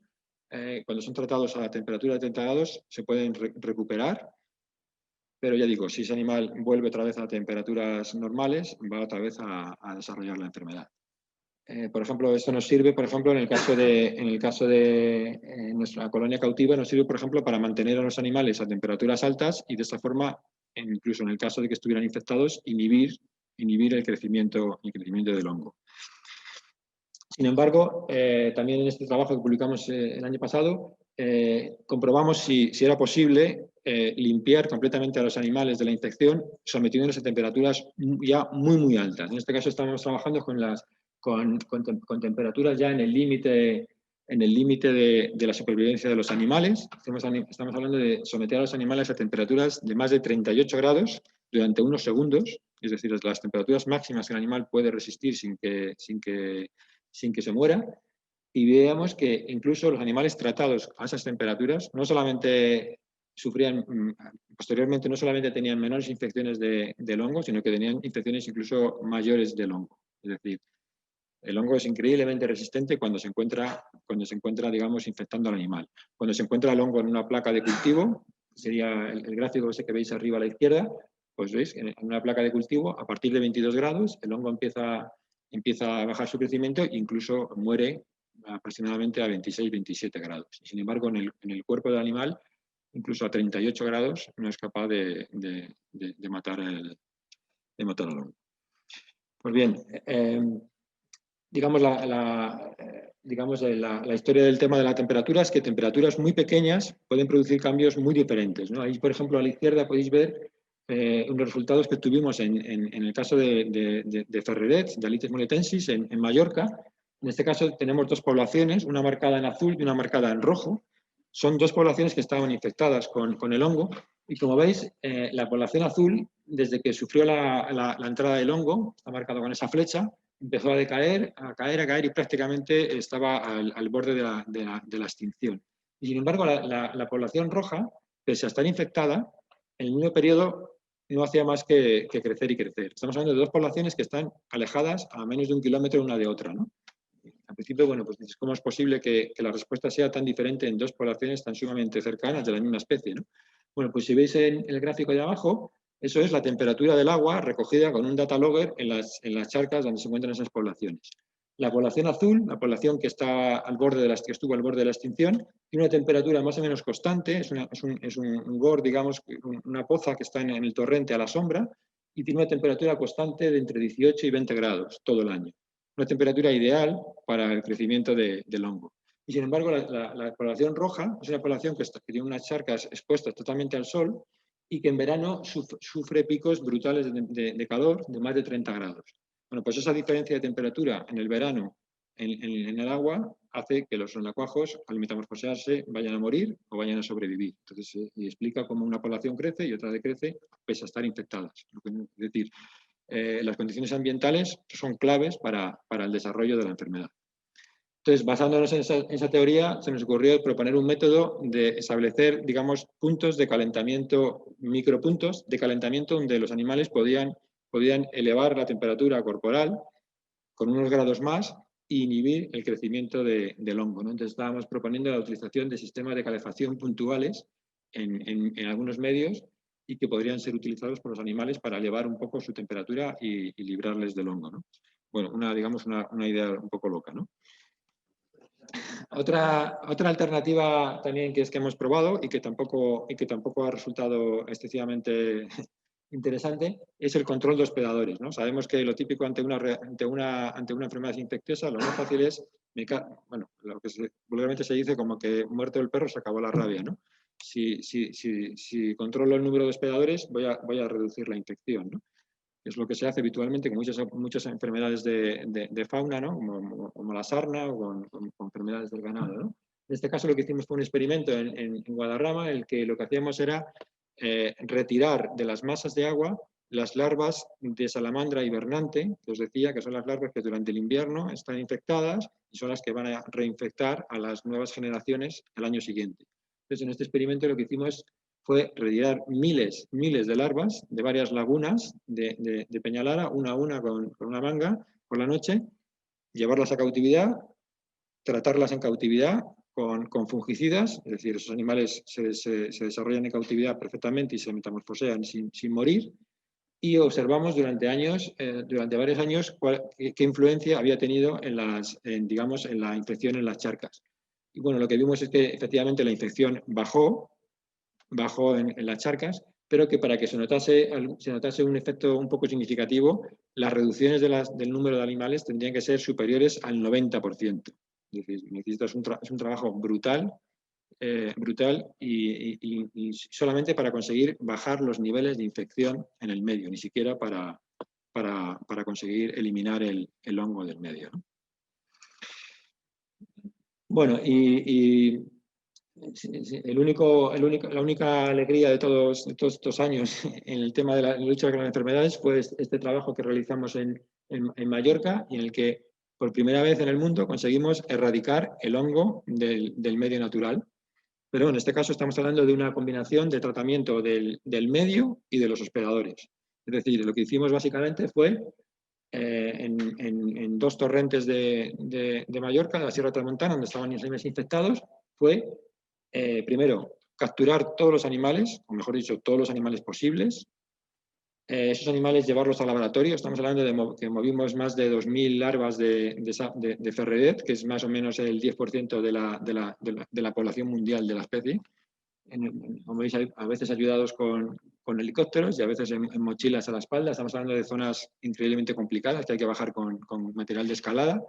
cuando son tratados a temperatura de 30 grados, se pueden recuperar, pero ya digo, si ese animal vuelve otra vez a temperaturas normales, va otra vez a desarrollar la enfermedad. Por ejemplo, esto nos sirve, por ejemplo, en el caso de nuestra colonia cautiva, nos sirve, por ejemplo, para mantener a los animales a temperaturas altas y de esta forma, incluso en el caso de que estuvieran infectados, inhibir el crecimiento del hongo. Sin embargo, también en este trabajo que publicamos el año pasado, comprobamos si era posible limpiar completamente a los animales de la infección sometiéndolos a temperaturas ya muy altas. En este caso estamos trabajando con temperaturas ya en el límite de la supervivencia de los animales. Estamos hablando de someter a los animales a temperaturas de más de 38 grados durante unos segundos, es decir, las temperaturas máximas que el animal puede resistir sin que se muera, y veamos que incluso los animales tratados a esas temperaturas no solamente sufrían, posteriormente no solamente tenían menores infecciones del hongo, sino que tenían infecciones incluso mayores del hongo. Es decir, el hongo es increíblemente resistente cuando se encuentra, digamos, infectando al animal. Cuando se encuentra el hongo en una placa de cultivo, sería el gráfico ese que veis arriba a la izquierda, pues veis, en una placa de cultivo, a partir de 22 grados, el hongo empieza a bajar su crecimiento e incluso muere aproximadamente a 26-27 grados. Sin embargo, en el cuerpo del animal, incluso a 38 grados, no es capaz de matar al hongo. Pues bien, digamos, la historia del tema de la temperatura es que temperaturas muy pequeñas pueden producir cambios muy diferentes, ¿no? Ahí, por ejemplo, a la izquierda podéis ver unos resultados que tuvimos en el caso de Ferreret, de Alites moletensis, en Mallorca. En este caso tenemos dos poblaciones, una marcada en azul y una marcada en rojo. Son dos poblaciones que estaban infectadas con el hongo. Y como veis, la población azul, desde que sufrió la entrada del hongo, está marcado con esa flecha, empezó a decaer, a caer y prácticamente estaba al borde de la extinción. Y sin embargo, la población roja, pese a estar infectada, en el mismo periodo no hacía más que crecer y crecer. Estamos hablando de dos poblaciones que están alejadas a menos de 1 kilómetro una de otra, ¿no? Al principio, bueno, pues ¿cómo es posible que la respuesta sea tan diferente en dos poblaciones tan sumamente cercanas de la misma especie, ¿no? Bueno, pues si veis en el gráfico de abajo, eso es la temperatura del agua recogida con un data logger en las charcas donde se encuentran esas poblaciones. La población azul, la población que está que estuvo al borde de la extinción, tiene una temperatura más o menos constante, es un GOR, digamos, una poza que está en el torrente a la sombra, y tiene una temperatura constante de entre 18 y 20 grados todo el año. Una temperatura ideal para el crecimiento del hongo. Y sin embargo, la población roja es una población que tiene unas charcas expuestas totalmente al sol y que en verano sufre picos brutales de calor de más de 30 grados. Bueno, pues esa diferencia de temperatura en el verano en el agua hace que los renacuajos, al metamorfosearse, vayan a morir o vayan a sobrevivir. Entonces, y explica cómo una población crece y otra decrece pese a estar infectadas. Es decir, las condiciones ambientales son claves para el desarrollo de la enfermedad. Entonces, basándonos en esa teoría, se nos ocurrió proponer un método de establecer, digamos, puntos de calentamiento, micropuntos de calentamiento donde los animales podían elevar la temperatura corporal con unos grados más e inhibir el crecimiento del hongo, ¿no? Entonces, estábamos proponiendo la utilización de sistemas de calefacción puntuales en algunos medios y que podrían ser utilizados por los animales para elevar un poco su temperatura y librarles del hongo, ¿no? Bueno, digamos una idea un poco loca, ¿no? Otra alternativa también que hemos probado y que tampoco ha resultado excesivamente interesante es el control de hospedadores, ¿no? Sabemos que lo típico ante una enfermedad infecciosa, lo más fácil es, bueno, lo que vulgarmente se dice como que muerto el perro se acabó la rabia, ¿no? Si controlo el número de hospedadores, voy a reducir la infección, ¿no? Es lo que se hace habitualmente con muchas enfermedades de fauna, ¿no? Como la sarna o con enfermedades del ganado, ¿no? En este caso lo que hicimos fue un experimento en Guadarrama, en el que lo que hacíamos era retirar de las masas de agua las larvas de salamandra hibernante, que os decía que son las larvas que durante el invierno están infectadas y son las que van a reinfectar a las nuevas generaciones el año siguiente. Entonces, en este experimento lo que hicimos fue retirar miles de larvas de varias lagunas de Peñalara, una a una con una manga por la noche, llevarlas a cautividad, tratarlas en cautividad con fungicidas, es decir, esos animales se desarrollan en cautividad perfectamente y se metamorfosean sin morir, y observamos durante varios años qué influencia había tenido digamos, en la infección en las charcas. Y bueno, lo que vimos es que efectivamente la infección bajó en las charcas, pero que para que se notase un efecto un poco significativo, las reducciones del número de animales tendrían que ser superiores al 90%. Es decir, es un trabajo brutal y solamente para conseguir bajar los niveles de infección en el medio, ni siquiera para conseguir eliminar el hongo del medio, ¿no? Bueno, la única alegría de todos estos años en el tema de la lucha contra las enfermedades fue este trabajo que realizamos en Mallorca, y en el que por primera vez en el mundo conseguimos erradicar el hongo del medio natural. Pero en este caso estamos hablando de una combinación de tratamiento del medio y de los hospedadores. Es decir, lo que hicimos básicamente fue en 2 torrentes de Mallorca, de la Sierra Tramontana, donde estaban los animales infectados, fue primero capturar todos los animales, o mejor dicho, todos los animales posibles. Esos animales llevarlos al laboratorio. Estamos hablando de que movimos más de 2.000 larvas de ferredet, que es más o menos el 10% de la población mundial de la especie. Como veis, a veces ayudados con helicópteros y a veces en mochilas a la espalda. Estamos hablando de zonas increíblemente complicadas que hay que bajar con material de escalada.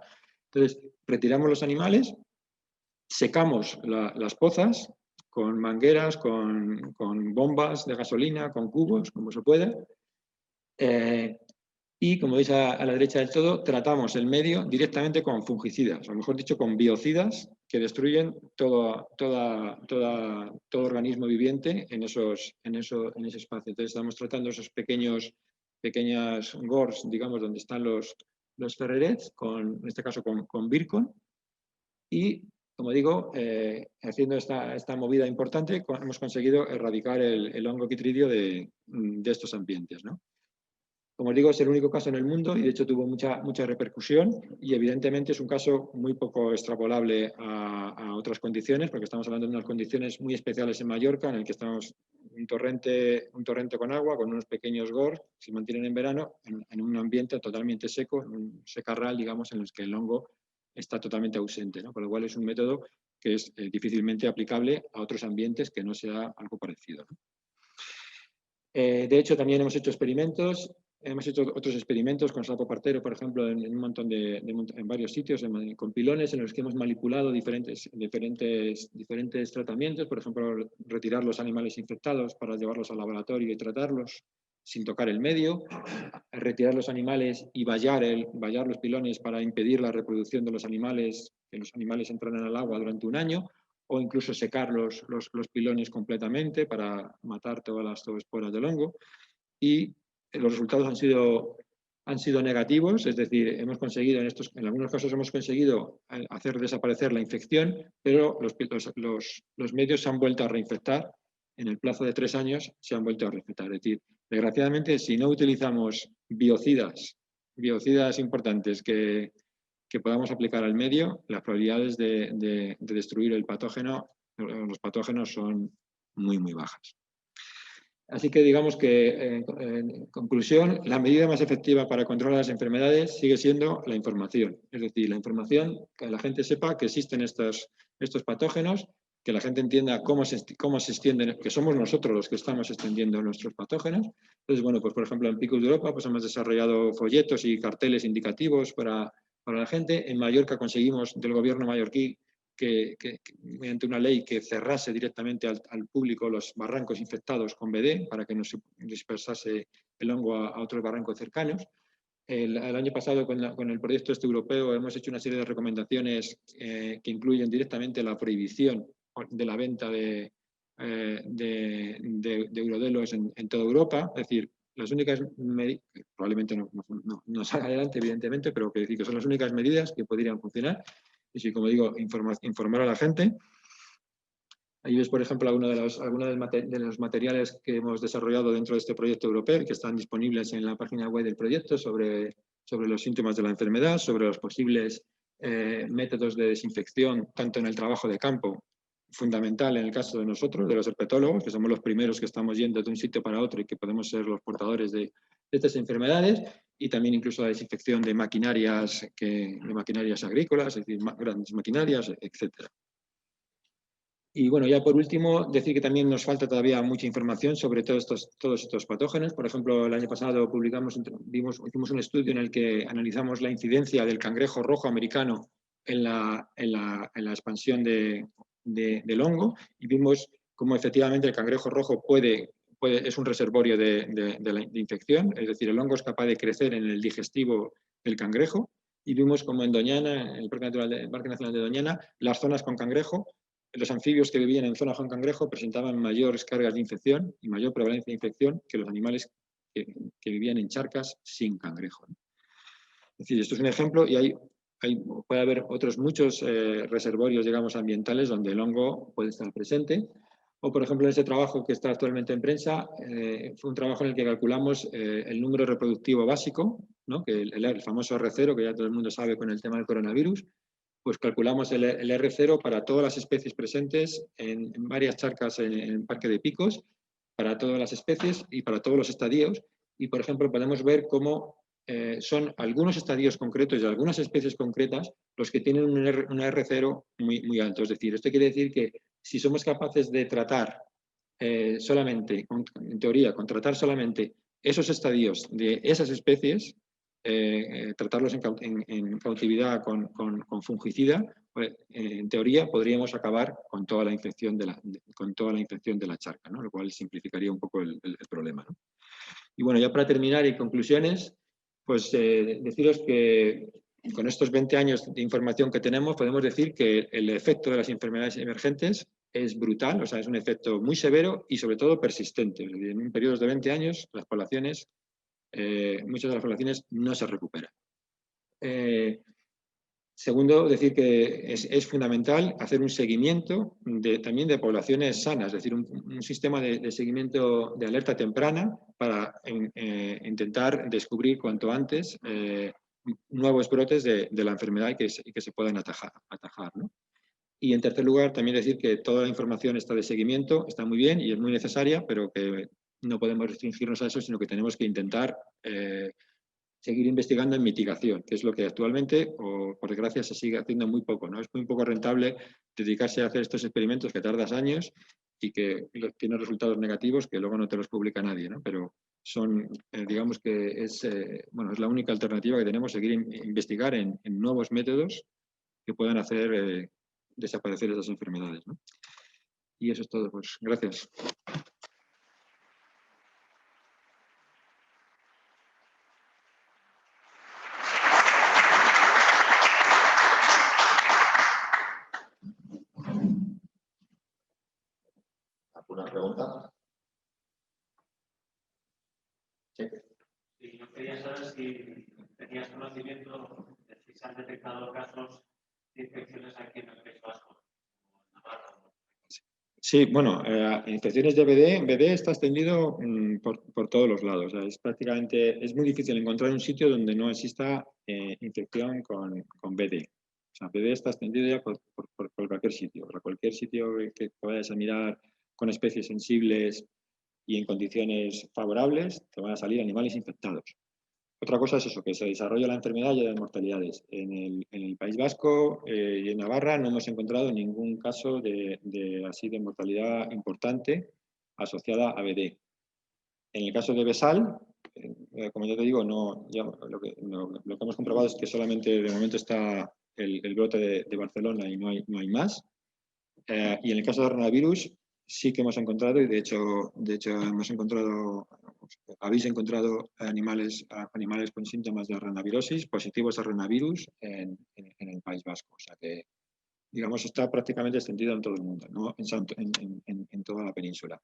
Entonces, retiramos los animales, secamos las pozas con mangueras, con bombas de gasolina, con cubos, como se puede. Y, como veis a la derecha del todo, tratamos el medio directamente con fungicidas, o mejor dicho, con biocidas que destruyen todo organismo viviente en ese espacio. Entonces estamos tratando esos pequeñas gors, digamos, donde están los ferrerets, en este caso con Virkon, y, como digo, haciendo esta movida importante, hemos conseguido erradicar el hongo quitridio de estos ambientes, ¿no? Como os digo, es el único caso en el mundo y de hecho tuvo mucha repercusión, y evidentemente es un caso muy poco extrapolable a otras condiciones, porque estamos hablando de unas condiciones muy especiales en Mallorca, en el que estamos un torrente con agua, con unos pequeños gors que se mantienen en verano en un ambiente totalmente seco, en un secarral, digamos, en el que el hongo está totalmente ausente, ¿no? Con lo cual es un método que es difícilmente aplicable a otros ambientes que no sea algo parecido, ¿no? De hecho, también hemos hecho otros experimentos con sapo partero, por ejemplo, en un montón en varios sitios, con pilones en los que hemos manipulado diferentes tratamientos, por ejemplo, retirar los animales infectados para llevarlos al laboratorio y tratarlos sin tocar el medio, retirar los animales y vallar los pilones para impedir la reproducción de los animales, que los animales entraran al agua durante un año, o incluso secar los pilones completamente para matar todas las zoosporas del hongo. Y los resultados han sido negativos, es decir, hemos conseguido, en algunos casos hemos conseguido hacer desaparecer la infección, pero los medios se han vuelto a reinfectar. En el plazo de 3 años se han vuelto a reinfectar. Es decir, desgraciadamente, si no utilizamos biocidas importantes que podamos aplicar al medio, las probabilidades de destruir los patógenos son muy, muy bajas. Así que digamos que, en conclusión, la medida más efectiva para controlar las enfermedades sigue siendo la información. Es decir, la información, que la gente sepa que existen estos patógenos, que la gente entienda cómo se extienden, que somos nosotros los que estamos extendiendo nuestros patógenos. Entonces, bueno, pues por ejemplo en Picus de Europa pues hemos desarrollado folletos y carteles indicativos para la gente. En Mallorca conseguimos del gobierno mallorquí que mediante una ley que cerrase directamente al público los barrancos infectados con BD para que no se dispersase el hongo a otros barrancos cercanos. El año pasado, con el proyecto europeo, hemos hecho una serie de recomendaciones que incluyen directamente la prohibición de la venta de eurodelos en toda Europa. Es decir, las únicas medidas, probablemente no salga adelante, evidentemente, pero que son las únicas medidas que podrían funcionar. Y sí, como digo, informar a la gente. Ahí ves, por ejemplo, algunos de los materiales que hemos desarrollado dentro de este proyecto europeo y que están disponibles en la página web del proyecto sobre los síntomas de la enfermedad, sobre los posibles métodos de desinfección, tanto en el trabajo de campo, fundamental en el caso de nosotros, de los herpetólogos, que somos los primeros que estamos yendo de un sitio para otro y que podemos ser los portadores de estas enfermedades, y también incluso la desinfección de maquinarias agrícolas, es decir, grandes maquinarias, etcétera. Y bueno, ya por último, decir que también nos falta todavía mucha información sobre todos estos patógenos. Por ejemplo, el año pasado hicimos un estudio en el que analizamos la incidencia del cangrejo rojo americano en la expansión del hongo y vimos cómo efectivamente el cangrejo rojo es un reservorio de infección, es decir, el hongo es capaz de crecer en el digestivo del cangrejo, y vimos como en Doñana, en el Parque Nacional de Doñana, las zonas con cangrejo, los anfibios que vivían en zonas con cangrejo presentaban mayores cargas de infección y mayor prevalencia de infección que los animales que vivían en charcas sin cangrejo. Es decir, esto es un ejemplo y puede haber otros muchos reservorios, digamos, ambientales donde el hongo puede estar presente. O, por ejemplo, en ese trabajo que está actualmente en prensa, fue un trabajo en el que calculamos el número reproductivo básico, ¿no? Que el famoso R0, que ya todo el mundo sabe con el tema del coronavirus, pues calculamos el R0 para todas las especies presentes en varias charcas en el Parque de Picos, para todas las especies y para todos los estadios. Y, por ejemplo, podemos ver cómo son algunos estadios concretos y algunas especies concretas los que tienen un R0 muy alto. Es decir, esto quiere decir que si somos capaces de tratar solamente, en teoría, con tratar solamente esos estadios de esas especies, tratarlos en cautividad con fungicida, pues, en teoría podríamos acabar con toda la infección de la charca, ¿no? Lo cual simplificaría un poco el problema, ¿no? Y bueno, ya para terminar y conclusiones, pues deciros que con estos 20 años de información que tenemos, podemos decir que el efecto de las enfermedades emergentes es brutal, o sea, es un efecto muy severo y sobre todo persistente. En un periodo de 20 años, las poblaciones, muchas de las poblaciones no se recuperan. Segundo, decir que es fundamental hacer un seguimiento también de poblaciones sanas, es decir, un sistema de seguimiento de alerta temprana para intentar descubrir cuanto antes nuevos brotes de la enfermedad y que se puedan atajar, ¿no? Y en tercer lugar, también decir que toda la información de seguimiento está muy bien y es muy necesaria, pero que no podemos restringirnos a eso, sino que tenemos que intentar seguir investigando en mitigación, que es lo que actualmente, o por desgracia, se sigue haciendo muy poco, ¿no? Es muy poco rentable dedicarse a hacer estos experimentos que tardas años y que tienen resultados negativos que luego no te los publica nadie, ¿no? Pero son, digamos que es la única alternativa que tenemos, seguir investigar en nuevos métodos que puedan hacer desaparecer esas enfermedades, ¿no? Y eso es todo, pues gracias. ¿Alguna pregunta? Sí. Sí, yo quería saber si tenías conocimiento de si se han detectado casos de infecciones aquí en el País Vasco. Sí, bueno, infecciones de BD está extendido por todos los lados. O sea, es muy difícil encontrar un sitio donde no exista infección con BD. O sea, BD está extendido ya por cualquier sitio. Por cualquier sitio que vayas a mirar con especies sensibles y en condiciones favorables, te van a salir animales infectados. Otra cosa es eso, que se desarrolla la enfermedad y hay mortalidades. En el País Vasco y en Navarra no hemos encontrado ningún caso de mortalidad importante asociada a BD. En el caso de Besal, como ya te digo, lo que hemos comprobado es que solamente de momento está el brote de Barcelona y no hay más. Y en el caso de coronavirus sí que hemos encontrado, y de hecho habéis encontrado animales con síntomas de renavirosis positivos a renavirus en el País Vasco. O sea que, digamos, está prácticamente extendido en todo el mundo, ¿no? En toda la península.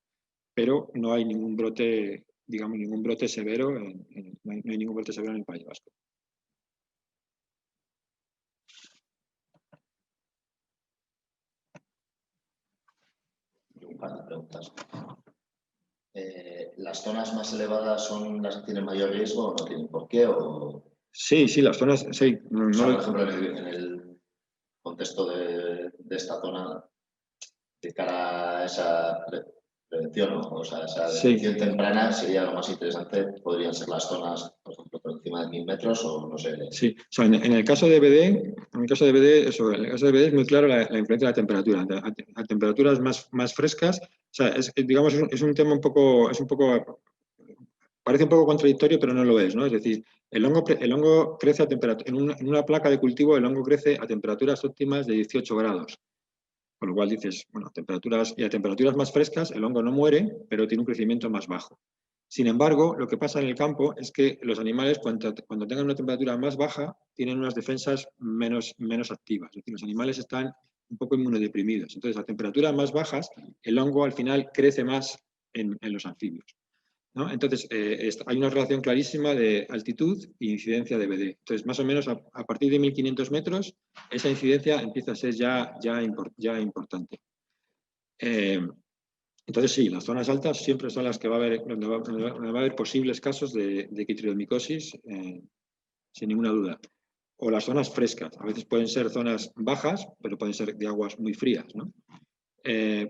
Pero no hay ningún brote, digamos, ningún brote severo, no hay ningún brote severo en el País Vasco. par de preguntas. ¿Las zonas más elevadas son las que tienen mayor riesgo o no tienen por qué? O Sí, sí, las zonas, sí. o sea, por ejemplo, en el contexto de esta zona, de cara a esa prevención, ¿no? O sea, esa Sí. detección temprana sería lo más interesante. Podrían ser las zonas, por ejemplo, por encima de 1000 metros o no sé. Sí, o sea, en el caso de BD, en el caso de BD, eso, en el caso de BD es muy claro la influencia de la temperatura. A temperaturas más frescas, o sea, digamos, es un tema parece un poco contradictorio, pero no lo es, ¿no? Es decir, el hongo crece a temperatura, en una placa de cultivo el hongo crece a temperaturas óptimas de 18 grados. Con lo cual dices, bueno, a temperaturas más frescas el hongo no muere, pero tiene un crecimiento más bajo. Sin embargo, lo que pasa en el campo es que los animales, cuando tengan una temperatura más baja, tienen unas defensas menos activas. Es decir, los animales están un poco inmunodeprimidos. Entonces, a temperaturas más bajas, el hongo al final crece más en los anfibios, ¿no? Entonces, hay una relación clarísima de altitud e incidencia de BD. Entonces, más o menos a partir de 1500 metros, esa incidencia empieza a ser ya importante. Entonces, sí, las zonas altas siempre son las que donde va a haber posibles casos de quitridomicosis, sin ninguna duda. O las zonas frescas. A veces pueden ser zonas bajas, pero pueden ser de aguas muy frías, ¿no?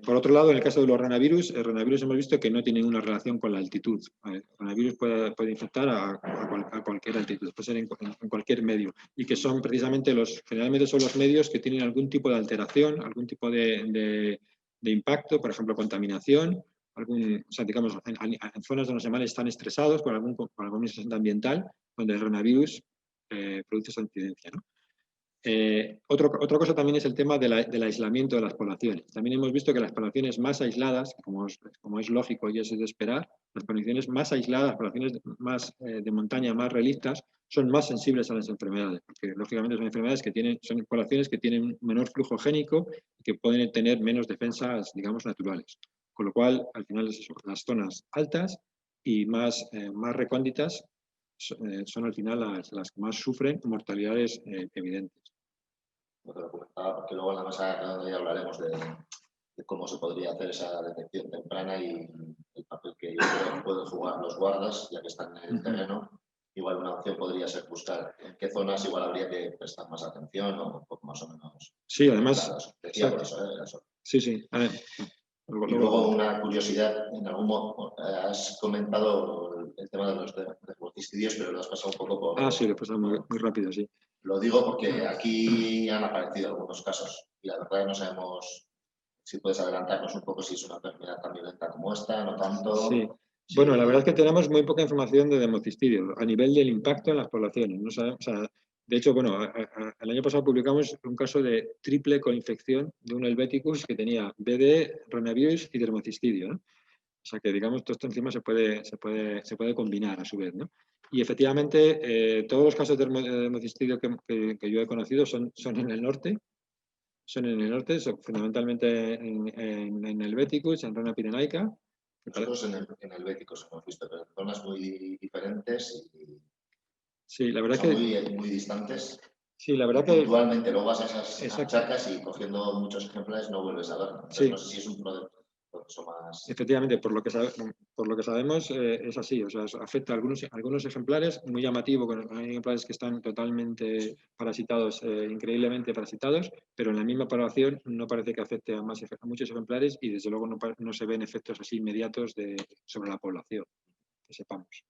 Por otro lado, en el caso de los ranavirus, el ranavirus hemos visto que no tiene ninguna relación con la altitud. El ranavirus puede infectar a cualquier altitud, puede ser en cualquier medio. Y que son precisamente generalmente son los medios que tienen algún tipo de alteración, algún tipo de impacto, por ejemplo, contaminación, o sea, digamos, en zonas donde los animales están estresados con alguna situación ambiental, donde el ranavirus produce esa incidencia, ¿no? Otra cosa también es el tema del aislamiento de las poblaciones. También hemos visto que las poblaciones más aisladas, como es lógico y es de esperar, las poblaciones más aisladas, las poblaciones más de montaña, más relictas, son más sensibles a las enfermedades, porque lógicamente son enfermedades son poblaciones que tienen un menor flujo génico y que pueden tener menos defensas, digamos, naturales. Con lo cual, al final es eso, las zonas altas y más recónditas son al final las que más sufren mortalidades evidentes. No te lo comentaba porque luego en la mesa ya hablaremos de cómo se podría hacer esa detección temprana y el papel que pueden jugar los guardas, ya que están en el terreno. Igual una opción podría ser buscar en qué zonas igual habría que prestar más atención o un poco más o menos. Sí, además. Claro, decía por eso, eso. Sí. A ver, y luego una curiosidad, en algún modo has comentado el tema de los deporticidios, pero lo has pasado un poco por... Sí, lo he pasado muy rápido, sí. Lo digo porque aquí han aparecido algunos casos y la verdad no sabemos si puedes adelantarnos un poco si es una enfermedad tan violenta como esta, no tanto. Sí. Bueno, la verdad es que tenemos muy poca información de democistidio a nivel del impacto en las poblaciones. No sabemos, o sea, de hecho, bueno, el año pasado publicamos un caso de triple coinfección de un helveticus que tenía BD, ranavirus y dermocistidio, ¿no? O sea que, digamos, todo esto encima se puede combinar a su vez, ¿no? Y efectivamente, todos los casos de dermocistidio que yo he conocido son en el norte. Son fundamentalmente en helveticus, en rana pirenaica. Nosotros en helvéticos hemos visto, pero en zonas muy diferentes y sí, la verdad son que muy distantes. sí, la verdad y que puntualmente luego vas a esas exacto. chacas y cogiendo muchos ejemplares no vuelves a verlo. Entonces, Sí. no sé si es un proceso más... Efectivamente, por lo que sabemos es así, o sea, afecta a algunos ejemplares, muy llamativo, hay ejemplares que están totalmente parasitados, increíblemente parasitados, pero en la misma población no parece que afecte a muchos ejemplares y desde luego no se ven efectos así inmediatos sobre la población, que sepamos.